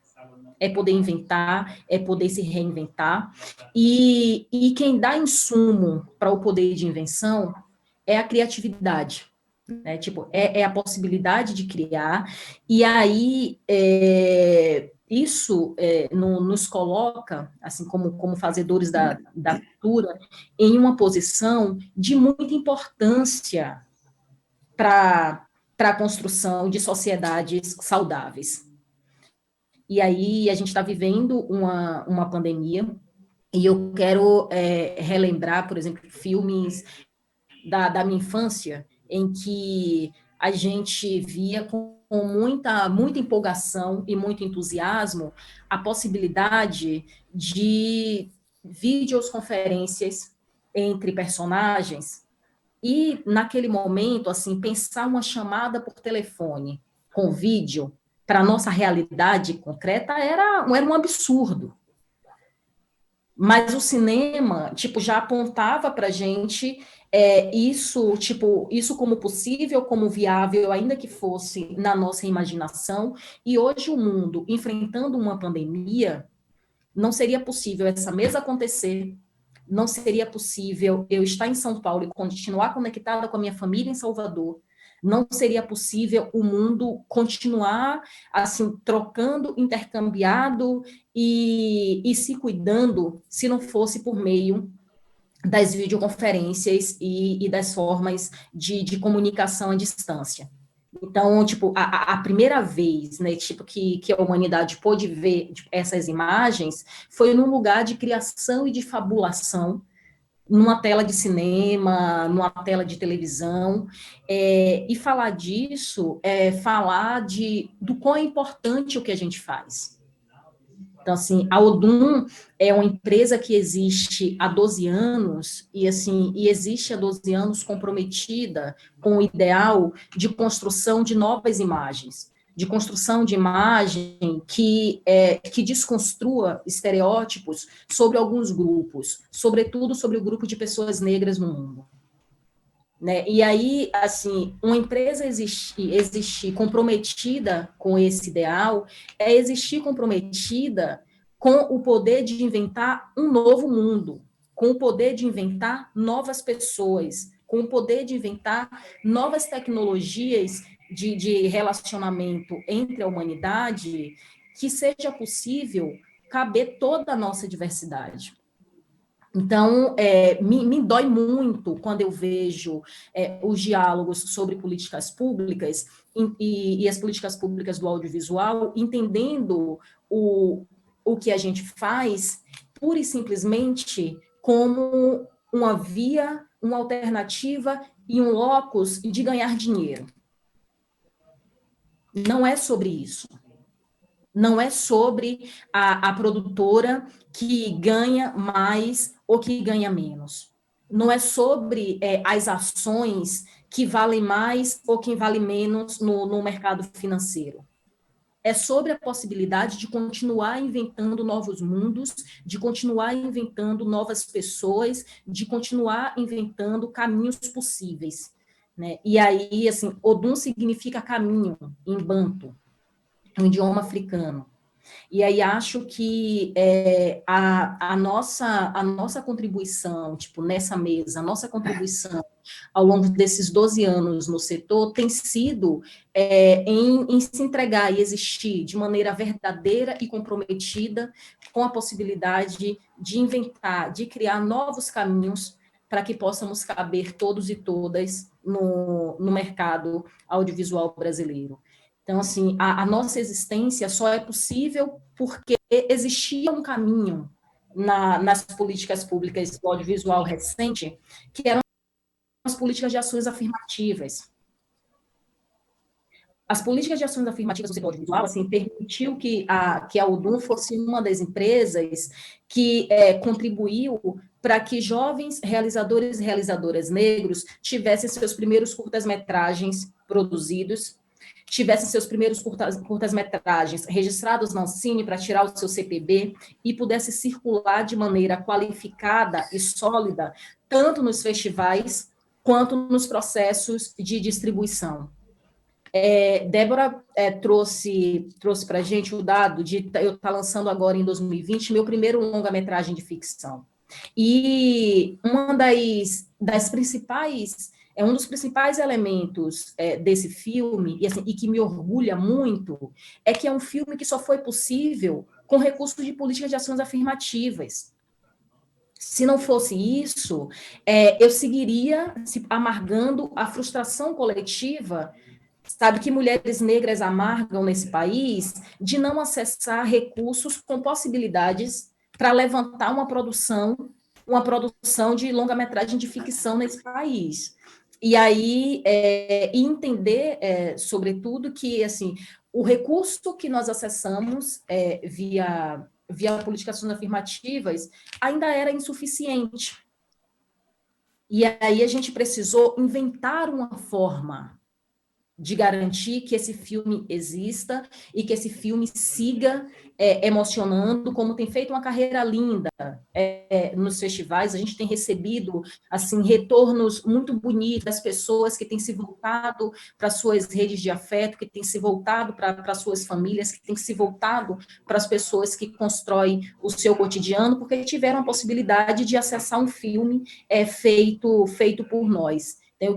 Speaker 6: É poder inventar, é poder se reinventar, e quem dá insumo para o poder de invenção é a criatividade, né? Tipo, é a possibilidade de criar, e aí isso nos coloca, assim, como fazedores da cultura, em uma posição de muita importância para a construção de sociedades saudáveis. E aí a gente está vivendo uma pandemia, e eu quero relembrar, por exemplo, filmes da minha infância, em que a gente via com muita empolgação e muito entusiasmo a possibilidade de videoconferências entre personagens, e naquele momento, assim, pensar uma chamada por telefone com vídeo para a nossa realidade concreta era um absurdo. Mas o cinema, tipo, já apontava para a gente isso como possível, como viável, ainda que fosse na nossa imaginação. E hoje o mundo, enfrentando uma pandemia, não seria possível essa mesa acontecer, não seria possível eu estar em São Paulo e continuar conectada com a minha família em Salvador, não seria possível o mundo continuar, assim, trocando, intercambiado e se cuidando, se não fosse por meio das videoconferências e das formas de comunicação à distância. Então, tipo, a primeira vez, né, tipo, que a humanidade pôde ver, tipo, essas imagens foi num lugar de criação e de fabulação, numa tela de cinema, numa tela de televisão, e falar disso é falar do quão é importante o que a gente faz. Então, assim, a Odum é uma empresa que existe há 12 anos, e existe há 12 anos comprometida com o ideal de construção de novas imagens, de construção de imagem que desconstrua estereótipos sobre alguns grupos, sobretudo sobre o grupo de pessoas negras no mundo. Né? E aí, assim, uma empresa existir comprometida com esse ideal é existir comprometida com o poder de inventar um novo mundo, com o poder de inventar novas pessoas, com o poder de inventar novas tecnologias de relacionamento entre a humanidade, que seja possível caber toda a nossa diversidade. Então, me dói muito quando eu vejo os diálogos sobre políticas públicas e as políticas públicas do audiovisual, entendendo o que a gente faz, pura e simplesmente como uma via, uma alternativa e um locus de ganhar dinheiro. Não é sobre isso. Não é sobre a produtora que ganha mais ou que ganha menos. Não é sobre as ações que valem mais ou que valem menos no mercado financeiro. É sobre a possibilidade de continuar inventando novos mundos, de continuar inventando novas pessoas, de continuar inventando caminhos possíveis, né? E aí, assim, Odum significa caminho em banto, um idioma africano. E aí acho que a nossa contribuição, tipo, nessa mesa, a nossa contribuição ao longo desses 12 anos no setor tem sido em se entregar e existir de maneira verdadeira e comprometida com a possibilidade de inventar, de criar novos caminhos para que possamos caber todos e todas no mercado audiovisual brasileiro. Então, assim, a nossa existência só é possível porque existia um caminho nas políticas públicas do audiovisual recente, que eram as políticas de ações afirmativas. As políticas de ações afirmativas do setor audiovisual, assim, permitiu que a Odum fosse uma das empresas que contribuiu para que jovens realizadores e realizadoras negros tivessem seus primeiros curtas-metragens produzidos, tivessem seus primeiros curtas-metragens registrados na Ancine para tirar o seu CPB e pudesse circular de maneira qualificada e sólida, tanto nos festivais quanto nos processos de distribuição. Débora trouxe para a gente o dado de eu estar lançando agora em 2020 meu primeiro longa-metragem de ficção. E uma das principais... um dos principais elementos desse filme, e que me orgulha muito, é que é um filme que só foi possível com recursos de políticas de ações afirmativas. Se não fosse isso, eu seguiria amargando a frustração coletiva, sabe, que mulheres negras amargam nesse país, de não acessar recursos com possibilidades para levantar uma produção de longa-metragem de ficção nesse país. E aí, entender, sobretudo, que assim, o recurso que nós acessamos via políticas afirmativas ainda era insuficiente. E aí a gente precisou inventar uma forma de garantir que esse filme exista e que esse filme siga emocionando, como tem feito uma carreira linda nos festivais. A gente tem recebido assim retornos muito bonitos das pessoas que têm se voltado para suas redes de afeto, que têm se voltado para suas famílias, que têm se voltado para as pessoas que constroem o seu cotidiano, porque tiveram a possibilidade de acessar um filme feito por nós. Então,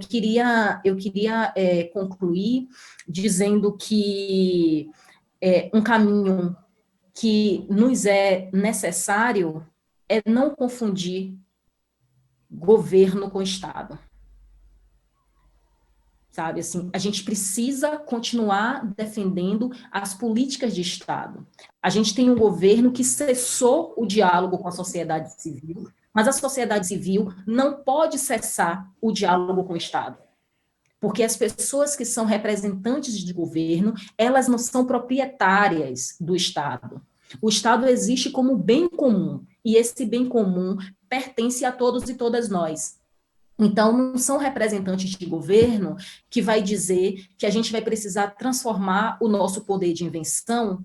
Speaker 6: eu queria concluir dizendo que um caminho que nos é necessário é não confundir governo com Estado. Sabe, assim, a gente precisa continuar defendendo as políticas de Estado. A gente tem um governo que cessou o diálogo com a sociedade civil, mas a sociedade civil não pode cessar o diálogo com o Estado, porque as pessoas que são representantes de governo, elas não são proprietárias do Estado. O Estado existe como bem comum, e esse bem comum pertence a todos e todas nós. Então, não são representantes de governo que vai dizer que a gente vai precisar transformar o nosso poder de invenção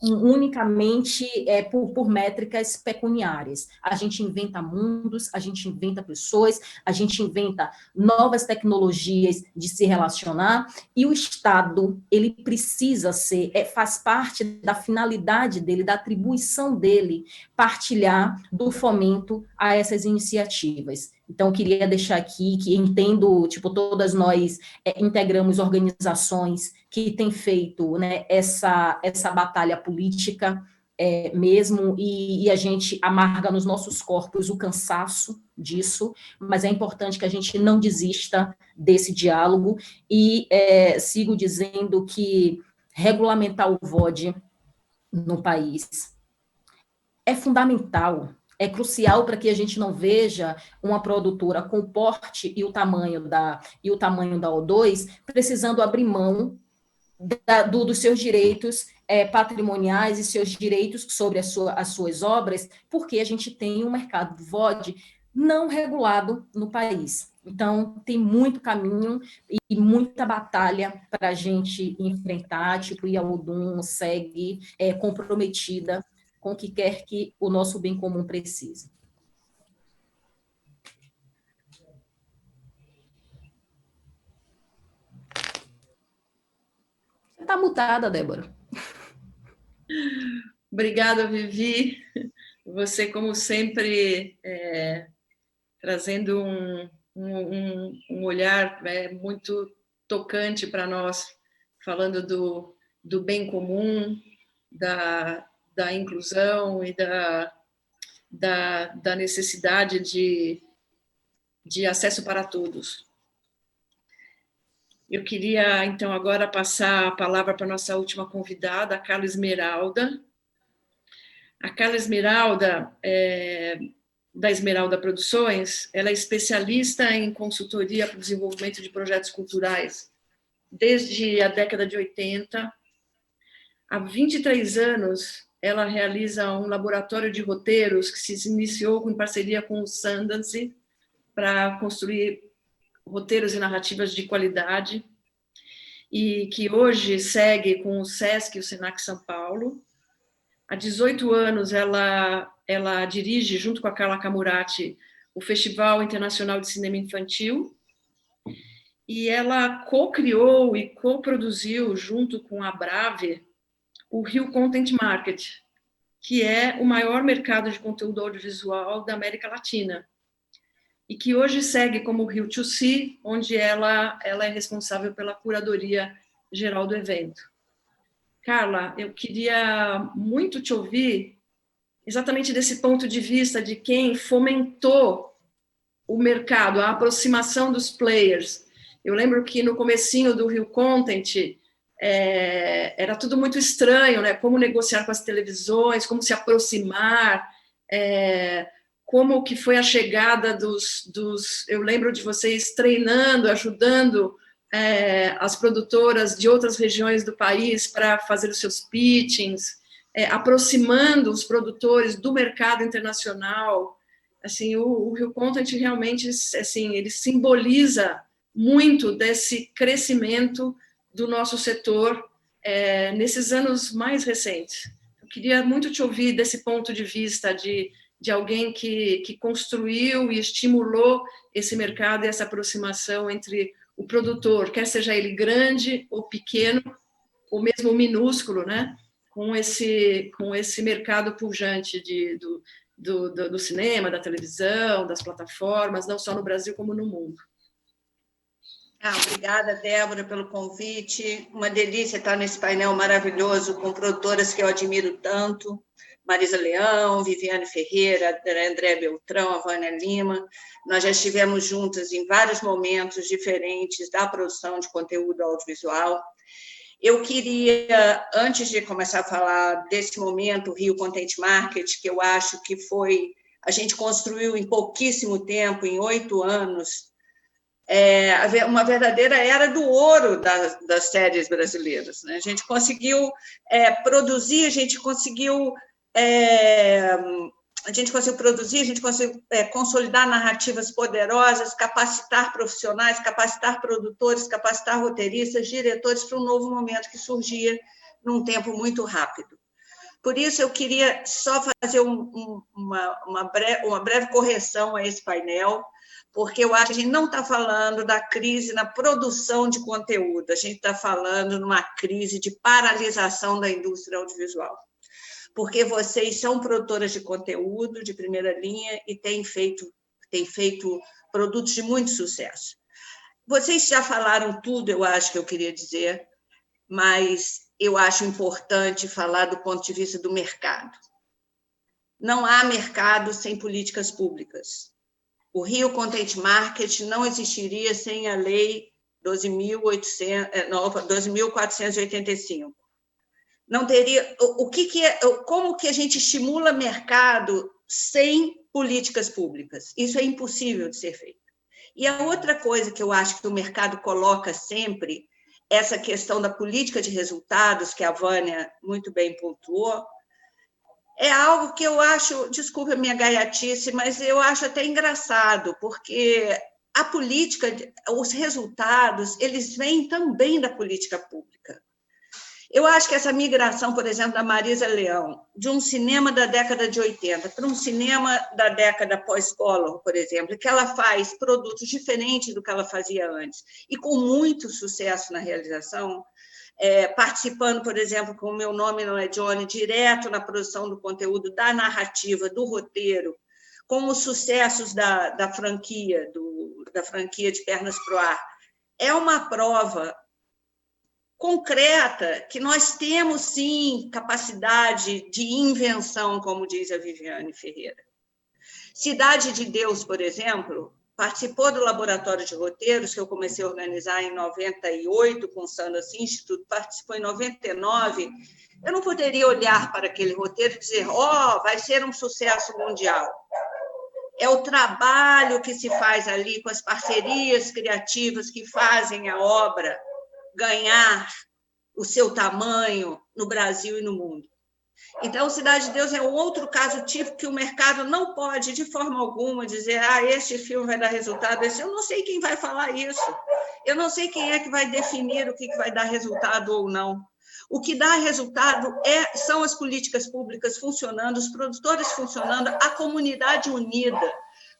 Speaker 6: unicamente por métricas pecuniárias. A gente inventa mundos, a gente inventa pessoas, a gente inventa novas tecnologias de se relacionar, e o Estado, ele precisa ser, faz parte da finalidade dele, da atribuição dele, partilhar do fomento a essas iniciativas. Então, eu queria deixar aqui que entendo, tipo, todas nós integramos organizações que têm feito, né, essa batalha política mesmo, e a gente amarga nos nossos corpos o cansaço disso, mas é importante que a gente não desista desse diálogo, e sigo dizendo que regulamentar o VOD no país é fundamental, é crucial para que a gente não veja uma produtora com o porte e o tamanho da O2 precisando abrir mão dos seus direitos patrimoniais e seus direitos sobre as suas obras, porque a gente tem um mercado do VOD não regulado no país. Então, tem muito caminho e muita batalha para a gente enfrentar, e a Odum segue comprometida com o que quer que o nosso bem comum precise. Você está mutada, Débora.
Speaker 2: Obrigada, Vivi. Você, como sempre, trazendo um olhar muito tocante para nós, falando do bem comum, da inclusão e da necessidade de acesso para todos. Eu queria, então, agora passar a palavra para a nossa última convidada, a Carla Esmeralda. A Carla Esmeralda, da Esmeralda Produções, ela é especialista em consultoria para o desenvolvimento de projetos culturais desde a década de 80. Há 23 anos, ela realiza um laboratório de roteiros que se iniciou em parceria com o Sundance para construir roteiros e narrativas de qualidade, e que hoje segue com o SESC e o SENAC São Paulo. Há 18 anos, ela dirige, junto com a Carla Camurati, o Festival Internacional de Cinema Infantil, e ela co-criou e co-produziu, junto com a Brave, o Rio Content Market, que é o maior mercado de conteúdo audiovisual da América Latina, e que hoje segue como Rio 2C, onde ela é responsável pela curadoria geral do evento. Carla, eu queria muito te ouvir exatamente desse ponto de vista de quem fomentou o mercado, a aproximação dos players. Eu lembro que no comecinho do Rio Content era tudo muito estranho, né? Como negociar com as televisões, como se aproximar, como que foi a chegada dos... Eu lembro de vocês treinando, ajudando as produtoras de outras regiões do país para fazer os seus pitchings, aproximando os produtores do mercado internacional. Assim, o Rio Content realmente, assim, ele simboliza muito desse crescimento do nosso setor nesses anos mais recentes. Eu queria muito te ouvir desse ponto de vista de alguém que construiu e estimulou esse mercado e essa aproximação entre o produtor, quer seja ele grande ou pequeno, ou mesmo minúsculo, né? com esse mercado pujante do cinema, da televisão, das plataformas, não só no Brasil como no mundo.
Speaker 7: Obrigada, Débora, pelo convite. Uma delícia estar nesse painel maravilhoso com produtoras que eu admiro tanto. Marisa Leão, Viviane Ferreira, André Beltrão, a Vânia Lima. Nós já estivemos juntas em vários momentos diferentes da produção de conteúdo audiovisual. Eu queria, antes de começar a falar desse momento, Rio Content Market, que eu acho que a gente construiu em pouquíssimo tempo, em 8 anos, uma verdadeira era do ouro das séries brasileiras, né? A gente conseguiu produzir, a gente conseguiu produzir, a gente conseguiu consolidar narrativas poderosas, capacitar profissionais, capacitar produtores, capacitar roteiristas, diretores para um novo momento que surgia num tempo muito rápido. Por isso, eu queria só fazer uma breve correção a esse painel, porque eu acho que a gente não está falando da crise na produção de conteúdo, a gente está falando numa crise de paralisação da indústria audiovisual, porque vocês são produtoras de conteúdo de primeira linha e têm feito produtos de muito sucesso. Vocês já falaram tudo, eu acho que eu queria dizer, mas eu acho importante falar do ponto de vista do mercado. Não há mercado sem políticas públicas. O Rio Content Market não existiria sem a Lei 12.485. Não teria. Como que a gente estimula mercado sem políticas públicas? Isso é impossível de ser feito. E a outra coisa que eu acho que o mercado coloca sempre, essa questão da política de resultados, que a Vânia muito bem pontuou, é algo que eu acho, desculpa a minha gaiatice, mas eu acho até engraçado, porque a política, os resultados, eles vêm também da política pública. Eu acho que essa migração, por exemplo, da Marisa Leão, de um cinema da década de 80 para um cinema da década pós-Collor, por exemplo, que ela faz produtos diferentes do que ela fazia antes, e com muito sucesso na realização, participando, por exemplo, com O Meu Nome Não é Johnny, direto na produção do conteúdo, da narrativa, do roteiro, com os sucessos da franquia de Pernas pro Ar. É uma prova concreta que nós temos, sim, capacidade de invenção, como diz a Viviane Ferreira. Cidade de Deus, por exemplo, participou do laboratório de roteiros que eu comecei a organizar em 98 com o Sanders Institute, participou em 99. Eu não poderia olhar para aquele roteiro e dizer, vai ser um sucesso mundial. É o trabalho que se faz ali com as parcerias criativas que fazem a obra ganhar o seu tamanho no Brasil e no mundo. Então, Cidade de Deus é um outro caso típico que o mercado não pode, de forma alguma, dizer este filme vai dar resultado. Eu não sei quem vai falar isso. Eu não sei quem é que vai definir o que vai dar resultado ou não. O que dá resultado são as políticas públicas funcionando, os produtores funcionando, a comunidade unida.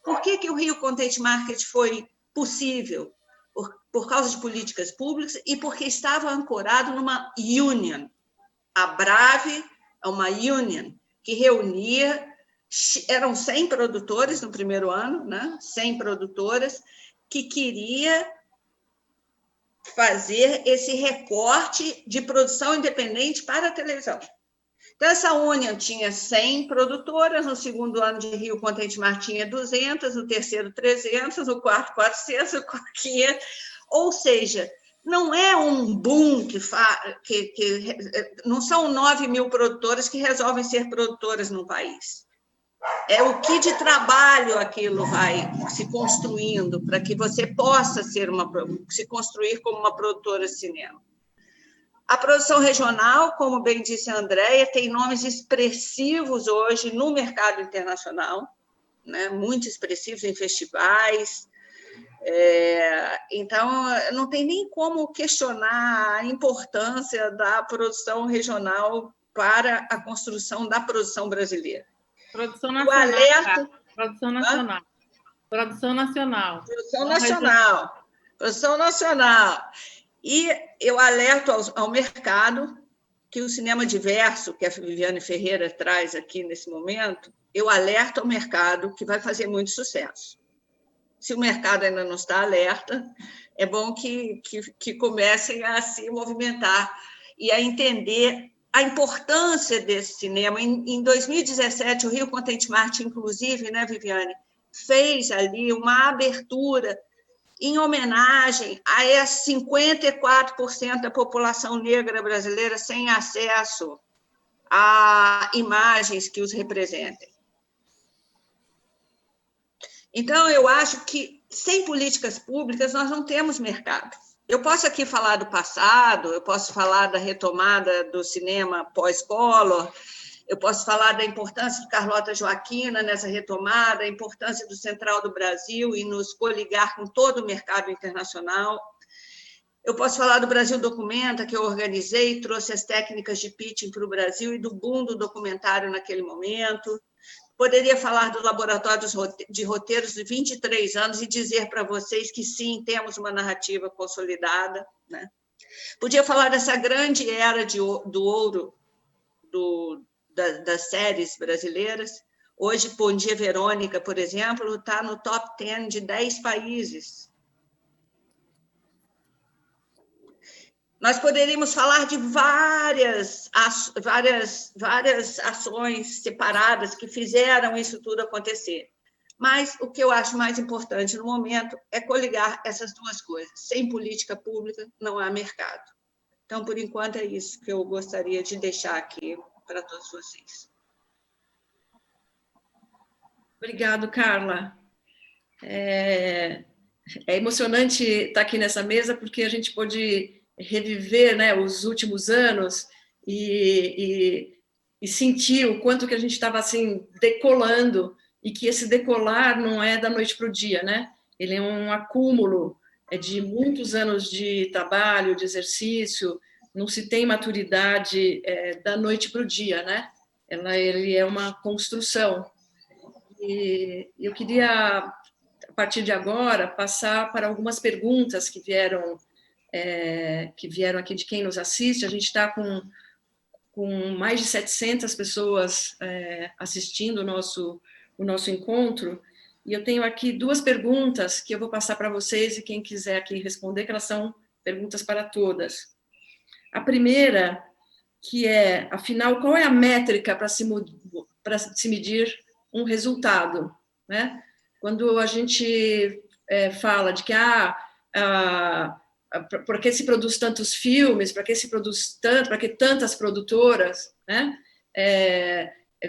Speaker 7: Por que o Rio Content Market foi possível? Por causa de políticas públicas e porque estava ancorado numa union. A Brave é uma union que reunia, eram 100 produtores no primeiro ano, né? 100 produtoras, que queria fazer esse recorte de produção independente para a televisão. Então, essa union tinha 100 produtoras, no segundo ano de Rio Content Market tinha 200, no terceiro 300, no quarto 400, no quarto 500, ou seja, não é um boom não são 9.000 produtoras que resolvem ser produtoras no país. É o que de trabalho aquilo vai se construindo para que você possa se construir como uma produtora de cinema. A produção regional, como bem disse a Andréia, tem nomes expressivos hoje no mercado internacional, né? Muito expressivos em festivais. Então, não tem nem como questionar a importância da produção regional para a construção da produção brasileira.
Speaker 5: Produção nacional.
Speaker 7: O alerta...
Speaker 5: Produção nacional. Produção nacional.
Speaker 7: Produção nacional. Produção nacional. E eu alerto ao mercado que o cinema diverso, que a Viviane Ferreira traz aqui nesse momento, eu alerto ao mercado que vai fazer muito sucesso. Se o mercado ainda não está alerta, é bom que comecem a se movimentar e a entender a importância desse cinema. Em 2017, o Rio Content Market, inclusive, né, Viviane, fez ali uma abertura em homenagem a esses 54% da população negra brasileira sem acesso a imagens que os representem. Então, eu acho que, sem políticas públicas, nós não temos mercado. Eu posso aqui falar do passado, eu posso falar da retomada do cinema pós-Collor, eu posso falar da importância de Carlota Joaquina nessa retomada, a importância do Central do Brasil e nos coligar com todo o mercado internacional. Eu posso falar do Brasil Documenta, que eu organizei, trouxe as técnicas de pitching para o Brasil e do boom do documentário naquele momento. Poderia falar do laboratório de roteiros de 23 anos e dizer para vocês que, sim, temos uma narrativa consolidada, né? Podia falar dessa grande era do ouro das séries brasileiras. Hoje, Bom Dia, Verônica, por exemplo, está no top 10 de 10 países. Nós poderíamos falar de várias ações separadas que fizeram isso tudo acontecer. Mas o que eu acho mais importante no momento é coligar essas duas coisas. Sem política pública, não há mercado. Então, por enquanto, é isso que eu gostaria de deixar aqui para todos vocês.
Speaker 2: Obrigado, Carla. É emocionante estar aqui nessa mesa, porque a gente pôde reviver, né, os últimos anos e sentir o quanto que a gente estava assim, decolando, e que esse decolar não é da noite para o dia, né? Ele é um acúmulo de muitos anos de trabalho, de exercício, não se tem maturidade da noite para o dia, né? Ele é uma construção. E eu queria, a partir de agora, passar para algumas perguntas que vieram aqui de quem nos assiste. A gente está com mais de 700 pessoas assistindo o nosso encontro, e eu tenho aqui duas perguntas que eu vou passar para vocês, e quem quiser aqui responder, que elas são perguntas para todas. A primeira, que é, afinal, qual é a métrica para se medir um resultado, né? Quando a gente fala de que por que se produz tantos filmes, para que se produz tanto, para que tantas produtoras, né?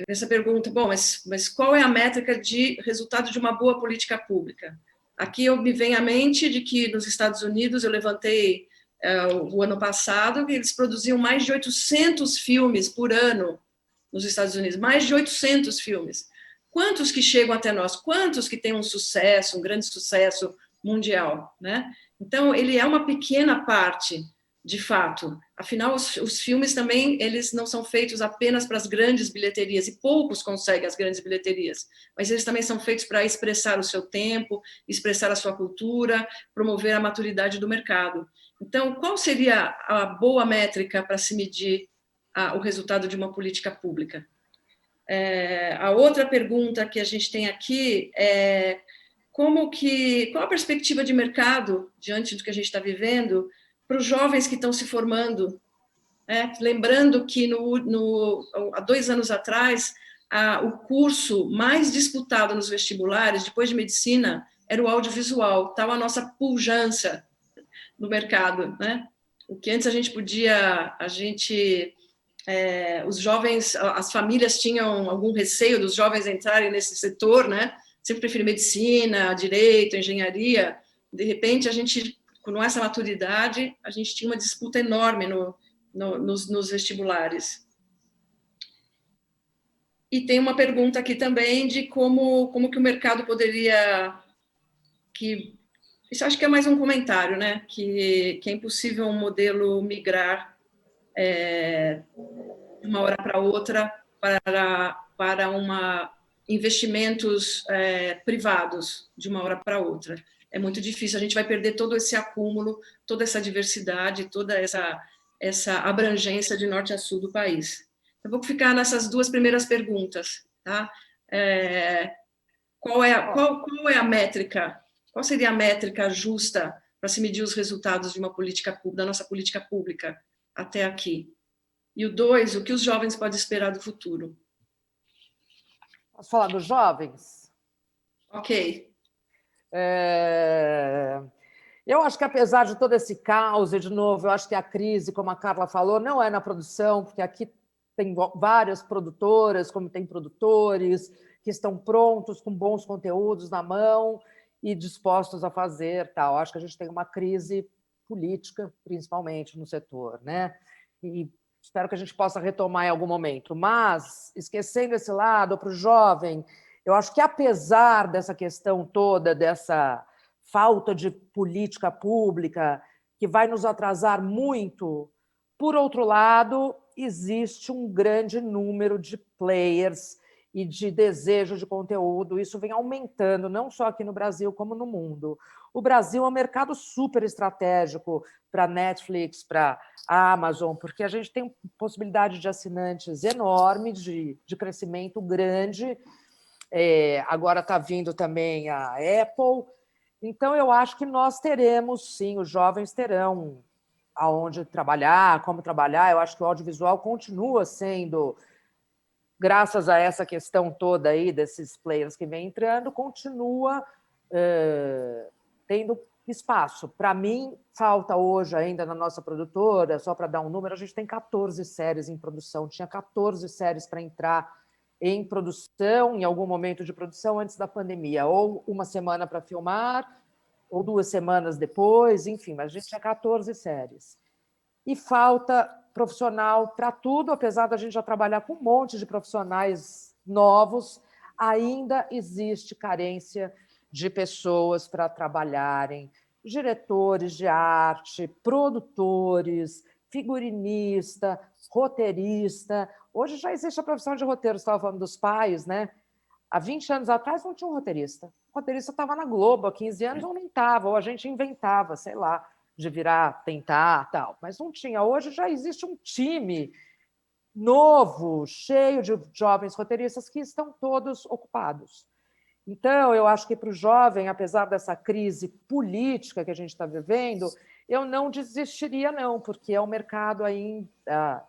Speaker 2: Essa pergunta, bom, mas qual é a métrica de resultado de uma boa política pública? Aqui me vem à mente de que nos Estados Unidos, eu levantei o ano passado, que eles produziam mais de 800 filmes por ano nos Estados Unidos, mais de 800 filmes. Quantos que chegam até nós? Quantos que têm um sucesso, um grande sucesso mundial, né? Então, ele é uma pequena parte, de fato. Afinal, os filmes também, eles não são feitos apenas para as grandes bilheterias, e poucos conseguem as grandes bilheterias, mas eles também são feitos para expressar o seu tempo, expressar a sua cultura, promover a maturidade do mercado. Então, qual seria a boa métrica para se medir o resultado de uma política pública? A outra pergunta que a gente tem aqui é qual a perspectiva de mercado diante do que a gente está vivendo para os jovens que estão se formando, né? Lembrando que há 2 anos atrás, o curso mais disputado nos vestibulares, depois de medicina, era o audiovisual, tal a nossa pujança no mercado, né? O que antes a gente podia, os jovens, as famílias tinham algum receio dos jovens entrarem nesse setor, né? Sempre prefiro medicina, direito, engenharia. De repente, a gente, com essa maturidade, a gente tinha uma disputa enorme nos vestibulares. E tem uma pergunta aqui também de como que o mercado poderia... Isso acho que é mais um comentário, né? Que é impossível um modelo migrar de uma hora para outra para investimentos privados de uma hora para outra. É muito difícil, a gente vai perder todo esse acúmulo, toda essa diversidade, toda essa abrangência de norte a sul do país. Eu vou ficar nessas duas primeiras perguntas, tá? Qual é a métrica? Qual seria a métrica justa para se medir os resultados de uma política pública, da nossa política pública até aqui? E o 2, o que os jovens podem esperar do futuro?
Speaker 4: Posso falar dos jovens?
Speaker 2: Ok.
Speaker 4: Eu acho que, apesar de todo esse caos, e, de novo, eu acho que a crise, como a Carla falou, não é na produção, porque aqui tem várias produtoras, como tem produtores, que estão prontos, com bons conteúdos na mão e dispostos a fazer tal. Acho que a gente tem uma crise política, principalmente no setor, né? E espero que a gente possa retomar em algum momento. Mas, esquecendo esse lado, para o jovem, eu acho que, apesar dessa questão toda, dessa falta de política pública, que vai nos atrasar muito, por outro lado, existe um grande número de players e de desejo de conteúdo. Isso vem aumentando, não só aqui no Brasil, como no mundo. O Brasil é um mercado super estratégico para a Netflix, para a Amazon, porque a gente tem possibilidade de assinantes enorme, de crescimento grande. Agora está vindo também a Apple. Então, eu acho que nós teremos, sim, os jovens terão aonde trabalhar, como trabalhar. Eu acho que o audiovisual continua sendo, graças a essa questão toda aí desses players que vem entrando, continua tendo espaço. Para mim, falta hoje ainda na nossa produtora, só para dar um número, a gente tem 14 séries em produção, tinha 14 séries para entrar em produção, em algum momento de produção antes da pandemia, ou uma semana para filmar, ou 2 semanas depois, enfim, mas a gente tinha 14 séries. E falta profissional para tudo, apesar da gente já trabalhar com um monte de profissionais novos, ainda existe carência de pessoas para trabalharem, diretores de arte, produtores, figurinista, roteirista. Hoje já existe a profissão de roteiro, você estava falando dos pais, né? Há 20 anos atrás não tinha um roteirista. O roteirista estava na Globo, há 15 anos ou não estava, ou a gente inventava, sei lá, de virar, tentar, tal. Mas não tinha. Hoje já existe um time novo, cheio de jovens roteiristas que estão todos ocupados. Então, eu acho que para o jovem, apesar dessa crise política que a gente está vivendo, eu não desistiria, não, porque é um mercado ainda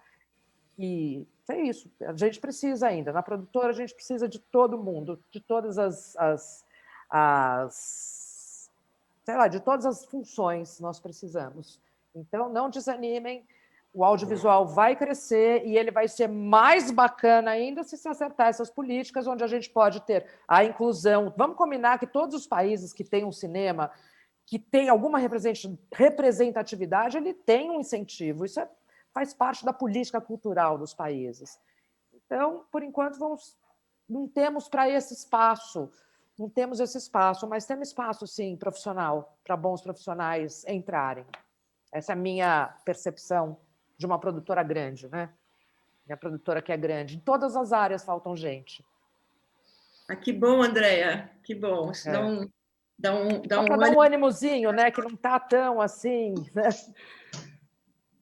Speaker 4: que é isso, a gente precisa ainda. Na produtora, a gente precisa de todo mundo, de todas sei lá, de todas as funções nós precisamos. Então, não desanimem, o audiovisual vai crescer e ele vai ser mais bacana ainda se acertar essas políticas onde a gente pode ter a inclusão. Vamos combinar que todos os países que têm um cinema, que tem alguma representatividade, ele tem um incentivo. Isso faz parte da política cultural dos países. Então, por enquanto, não temos para esse espaço, não temos esse espaço, mas temos espaço, sim, profissional, para bons profissionais entrarem. Essa é a minha percepção de uma produtora grande, né? Minha produtora que é grande. Em todas as áreas faltam gente.
Speaker 2: Ah, que bom, Andréia, que bom. Isso dá
Speaker 4: Só para dar um ânimozinho, né? Que não está tão assim, né?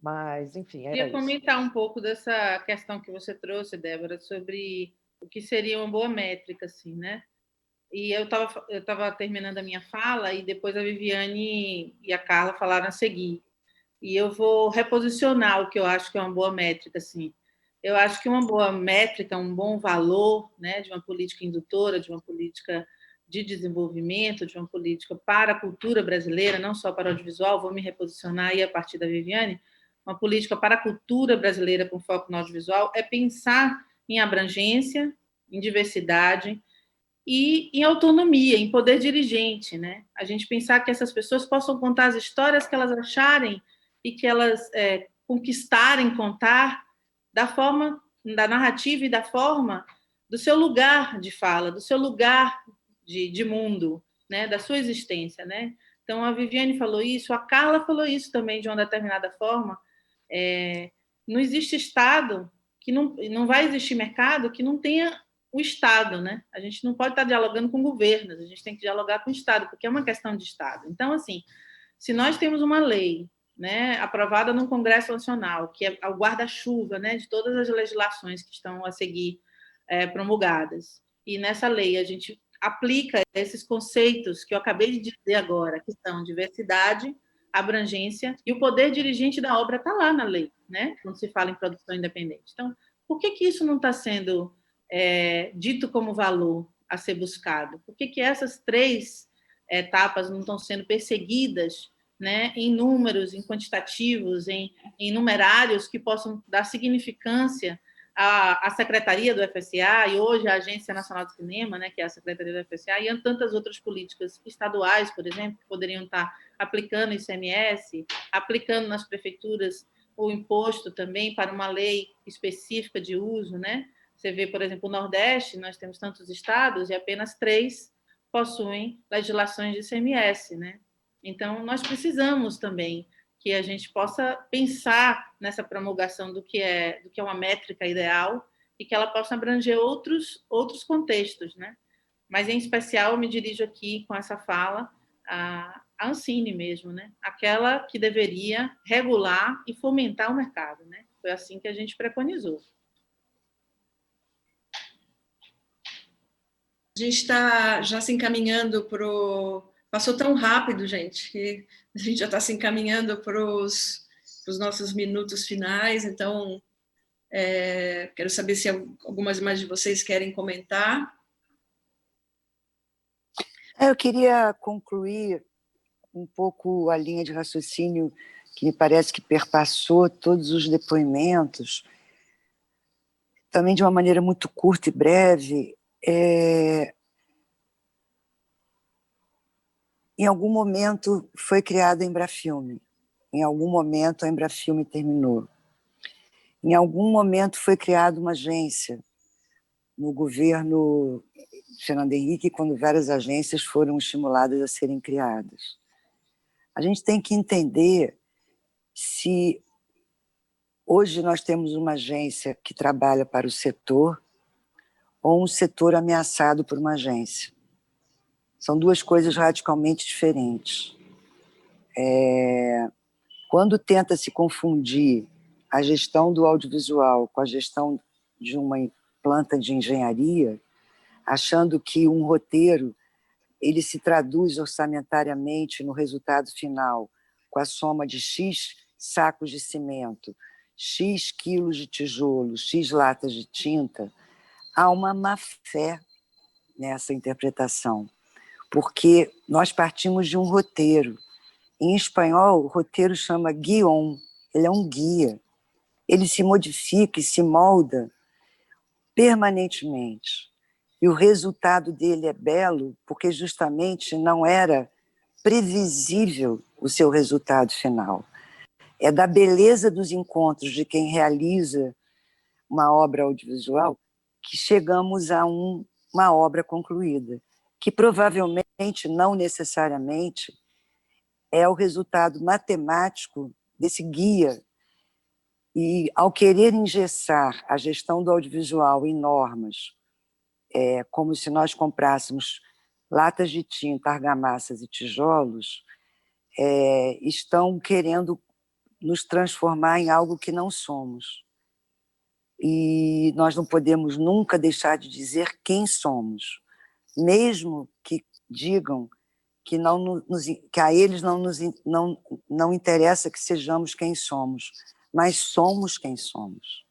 Speaker 4: Mas, enfim, era
Speaker 5: Queria
Speaker 4: isso.
Speaker 5: comentar um pouco dessa questão que você trouxe, Débora, sobre o que seria uma boa métrica, assim, né? E eu estava terminando a minha fala e depois a Viviane e a Carla falaram a seguir. E eu vou reposicionar o que eu acho que é uma boa métrica, assim. Eu acho que uma boa métrica, um bom valor, né, de uma política indutora, de uma política de desenvolvimento, de uma política para a cultura brasileira, não só para o audiovisual, vou me reposicionar aí a partir da Viviane, uma política para a cultura brasileira com foco no audiovisual é pensar em abrangência, em diversidade e em autonomia, em poder dirigente, né? A gente pensar que essas pessoas possam contar as histórias que elas acharem e que elas conquistarem contar da forma, da narrativa e da forma do seu lugar de fala, do seu lugar de mundo, né? Da sua existência, né? Então, a Viviane falou isso, a Carla falou isso também de uma determinada forma. Não existe Estado, que não vai existir mercado que não tenha o Estado, né? A gente não pode estar dialogando com governos, a gente tem que dialogar com o Estado, porque é uma questão de Estado. Então, assim, se nós temos uma lei, né, aprovada no Congresso Nacional, que é o guarda-chuva, né, de todas as legislações que estão a seguir promulgadas, e nessa lei a gente aplica esses conceitos que eu acabei de dizer agora, que são diversidade, abrangência, e o poder dirigente da obra está lá na lei, né, quando se fala em produção independente. Então, por que isso não está sendo dito como valor a ser buscado? Por que essas 3 etapas não estão sendo perseguidas, né, em números, em quantitativos, em numerários que possam dar significância à Secretaria do FSA e hoje à Agência Nacional do Cinema, né, que é a Secretaria do FSA, e a tantas outras políticas estaduais, por exemplo, que poderiam estar aplicando ICMS, aplicando nas prefeituras o imposto também para uma lei específica de uso, né? Você vê, por exemplo, o Nordeste, nós temos tantos estados e apenas 3 possuem legislações de ICMS, né? Então, nós precisamos também que a gente possa pensar nessa promulgação do que é uma métrica ideal e que ela possa abranger outros contextos, né? Mas, em especial, eu me dirijo aqui com essa fala à Ancine mesmo, né? Aquela que deveria regular e fomentar o mercado, né? Foi assim que a gente preconizou.
Speaker 2: A gente está já se encaminhando para o... Passou tão rápido, gente, que a gente já está se encaminhando para os os nossos minutos finais, então quero saber se algumas mais de vocês querem comentar.
Speaker 3: Eu queria concluir um pouco a linha de raciocínio que me parece que perpassou todos os depoimentos, também de uma maneira muito curta e breve. Em algum momento foi criada a Embrafilme, em algum momento a Embrafilme terminou. Em algum momento foi criada uma agência no governo Fernando Henrique, quando várias agências foram estimuladas a serem criadas. A gente tem que entender se hoje nós temos uma agência que trabalha para o setor ou um setor ameaçado por uma agência. São duas coisas radicalmente diferentes. Quando tenta se confundir a gestão do audiovisual com a gestão de uma planta de engenharia, achando que um roteiro ele se traduz orçamentariamente no resultado final com a soma de X sacos de cimento, X quilos de tijolo, X latas de tinta, há uma má-fé nessa interpretação, porque nós partimos de um roteiro. Em espanhol, o roteiro chama guion, ele é um guia. Ele se modifica e se molda permanentemente. E o resultado dele é belo porque justamente não era previsível o seu resultado final. É da beleza dos encontros de quem realiza uma obra audiovisual que chegamos a uma obra concluída, que provavelmente, não necessariamente, é o resultado matemático desse guia. E, ao querer engessar a gestão do audiovisual em normas, como se nós comprássemos latas de tinta, argamassas e tijolos, estão querendo nos transformar em algo que não somos. E nós não podemos nunca deixar de dizer quem somos, mesmo que digam que, que a eles não interessa que sejamos quem somos, mas somos quem somos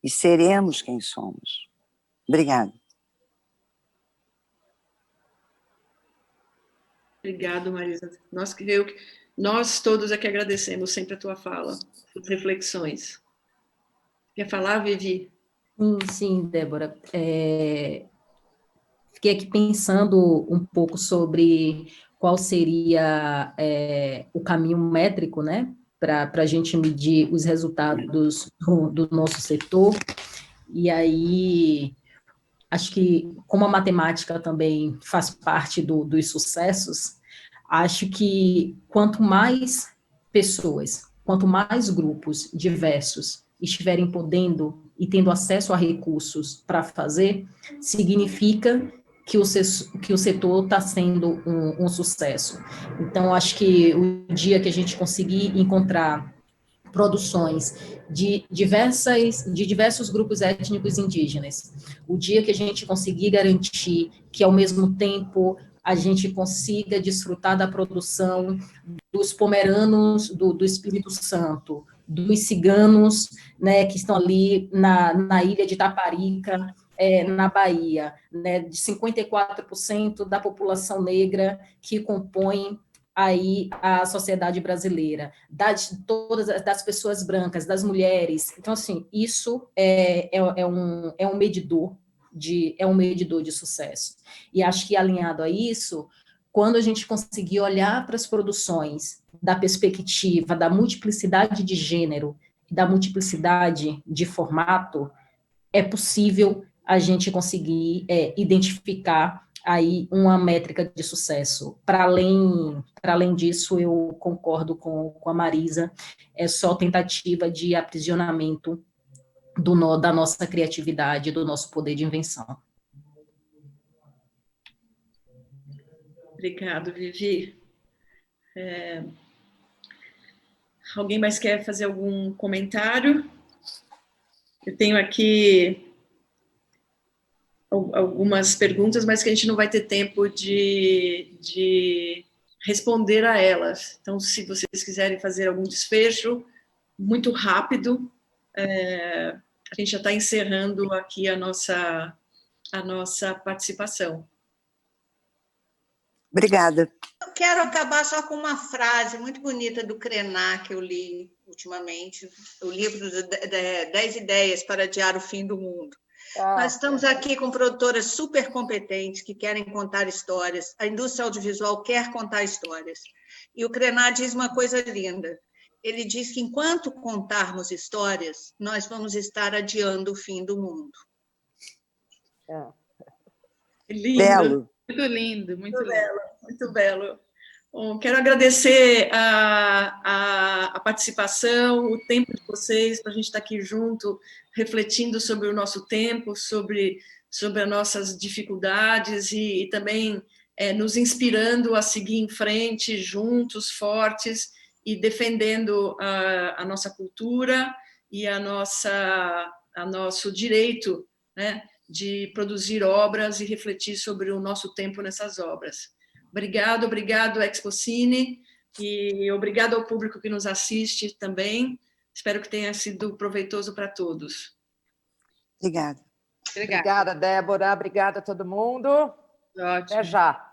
Speaker 3: e seremos quem somos. Obrigada.
Speaker 2: Obrigado, Marisa. Nós todos aqui agradecemos sempre a tua fala, as reflexões. Quer falar, Vivi?
Speaker 6: Sim, Débora. Fiquei aqui pensando um pouco sobre qual seria o caminho métrico, né, para a gente medir os resultados do nosso setor. E aí, acho que, como a matemática também faz parte dos sucessos, acho que quanto mais pessoas, quanto mais grupos diversos estiverem podendo e tendo acesso a recursos para fazer, significa que o setor está sendo um sucesso. Então, acho que o dia que a gente conseguir encontrar produções de diversos grupos étnicos indígenas, o dia que a gente conseguir garantir que, ao mesmo tempo, a gente consiga desfrutar da produção dos pomeranos do Espírito Santo, dos ciganos, né, que estão ali na ilha de Taparica, na Bahia, né, de 54% da população negra que compõe aí a sociedade brasileira, das pessoas brancas, das mulheres. Então, assim, isso é um medidor de sucesso. E acho que, alinhado a isso, quando a gente conseguir olhar para as produções da perspectiva da multiplicidade de gênero, da multiplicidade de formato, é possível a gente conseguir identificar aí uma métrica de sucesso. Para além disso, eu concordo com a Marisa, é só tentativa de aprisionamento da nossa criatividade, do nosso poder de invenção.
Speaker 2: Obrigado, Vivi. Alguém mais quer fazer algum comentário? Eu tenho aqui algumas perguntas, mas que a gente não vai ter tempo de responder a elas. Então, se vocês quiserem fazer algum desfecho, muito rápido. A gente já está encerrando aqui a nossa participação.
Speaker 3: Obrigada.
Speaker 7: Eu quero acabar só com uma frase muito bonita do Krenak, que eu li ultimamente, o livro de 10 ideias para adiar o fim do mundo. Nós estamos aqui com produtoras super competentes que querem contar histórias. A indústria audiovisual quer contar histórias. E o Krenak diz uma coisa linda. Ele diz que enquanto contarmos histórias, nós vamos estar adiando o fim do mundo.
Speaker 2: Lindo.
Speaker 3: Belo.
Speaker 5: Muito lindo, muito lindo.
Speaker 2: Belo, muito belo. Bom, quero agradecer a participação, o tempo de vocês, para a gente estar aqui junto, refletindo sobre o nosso tempo, sobre as nossas dificuldades e também nos inspirando a seguir em frente, juntos, fortes, e defendendo a nossa cultura e nosso direito, né, de produzir obras e refletir sobre o nosso tempo nessas obras. Obrigado, Expocine, e obrigado ao público que nos assiste também. Espero que tenha sido proveitoso para todos.
Speaker 3: Obrigada.
Speaker 4: Obrigada, Débora. Obrigada a todo mundo.
Speaker 5: Ótimo.
Speaker 4: Até já.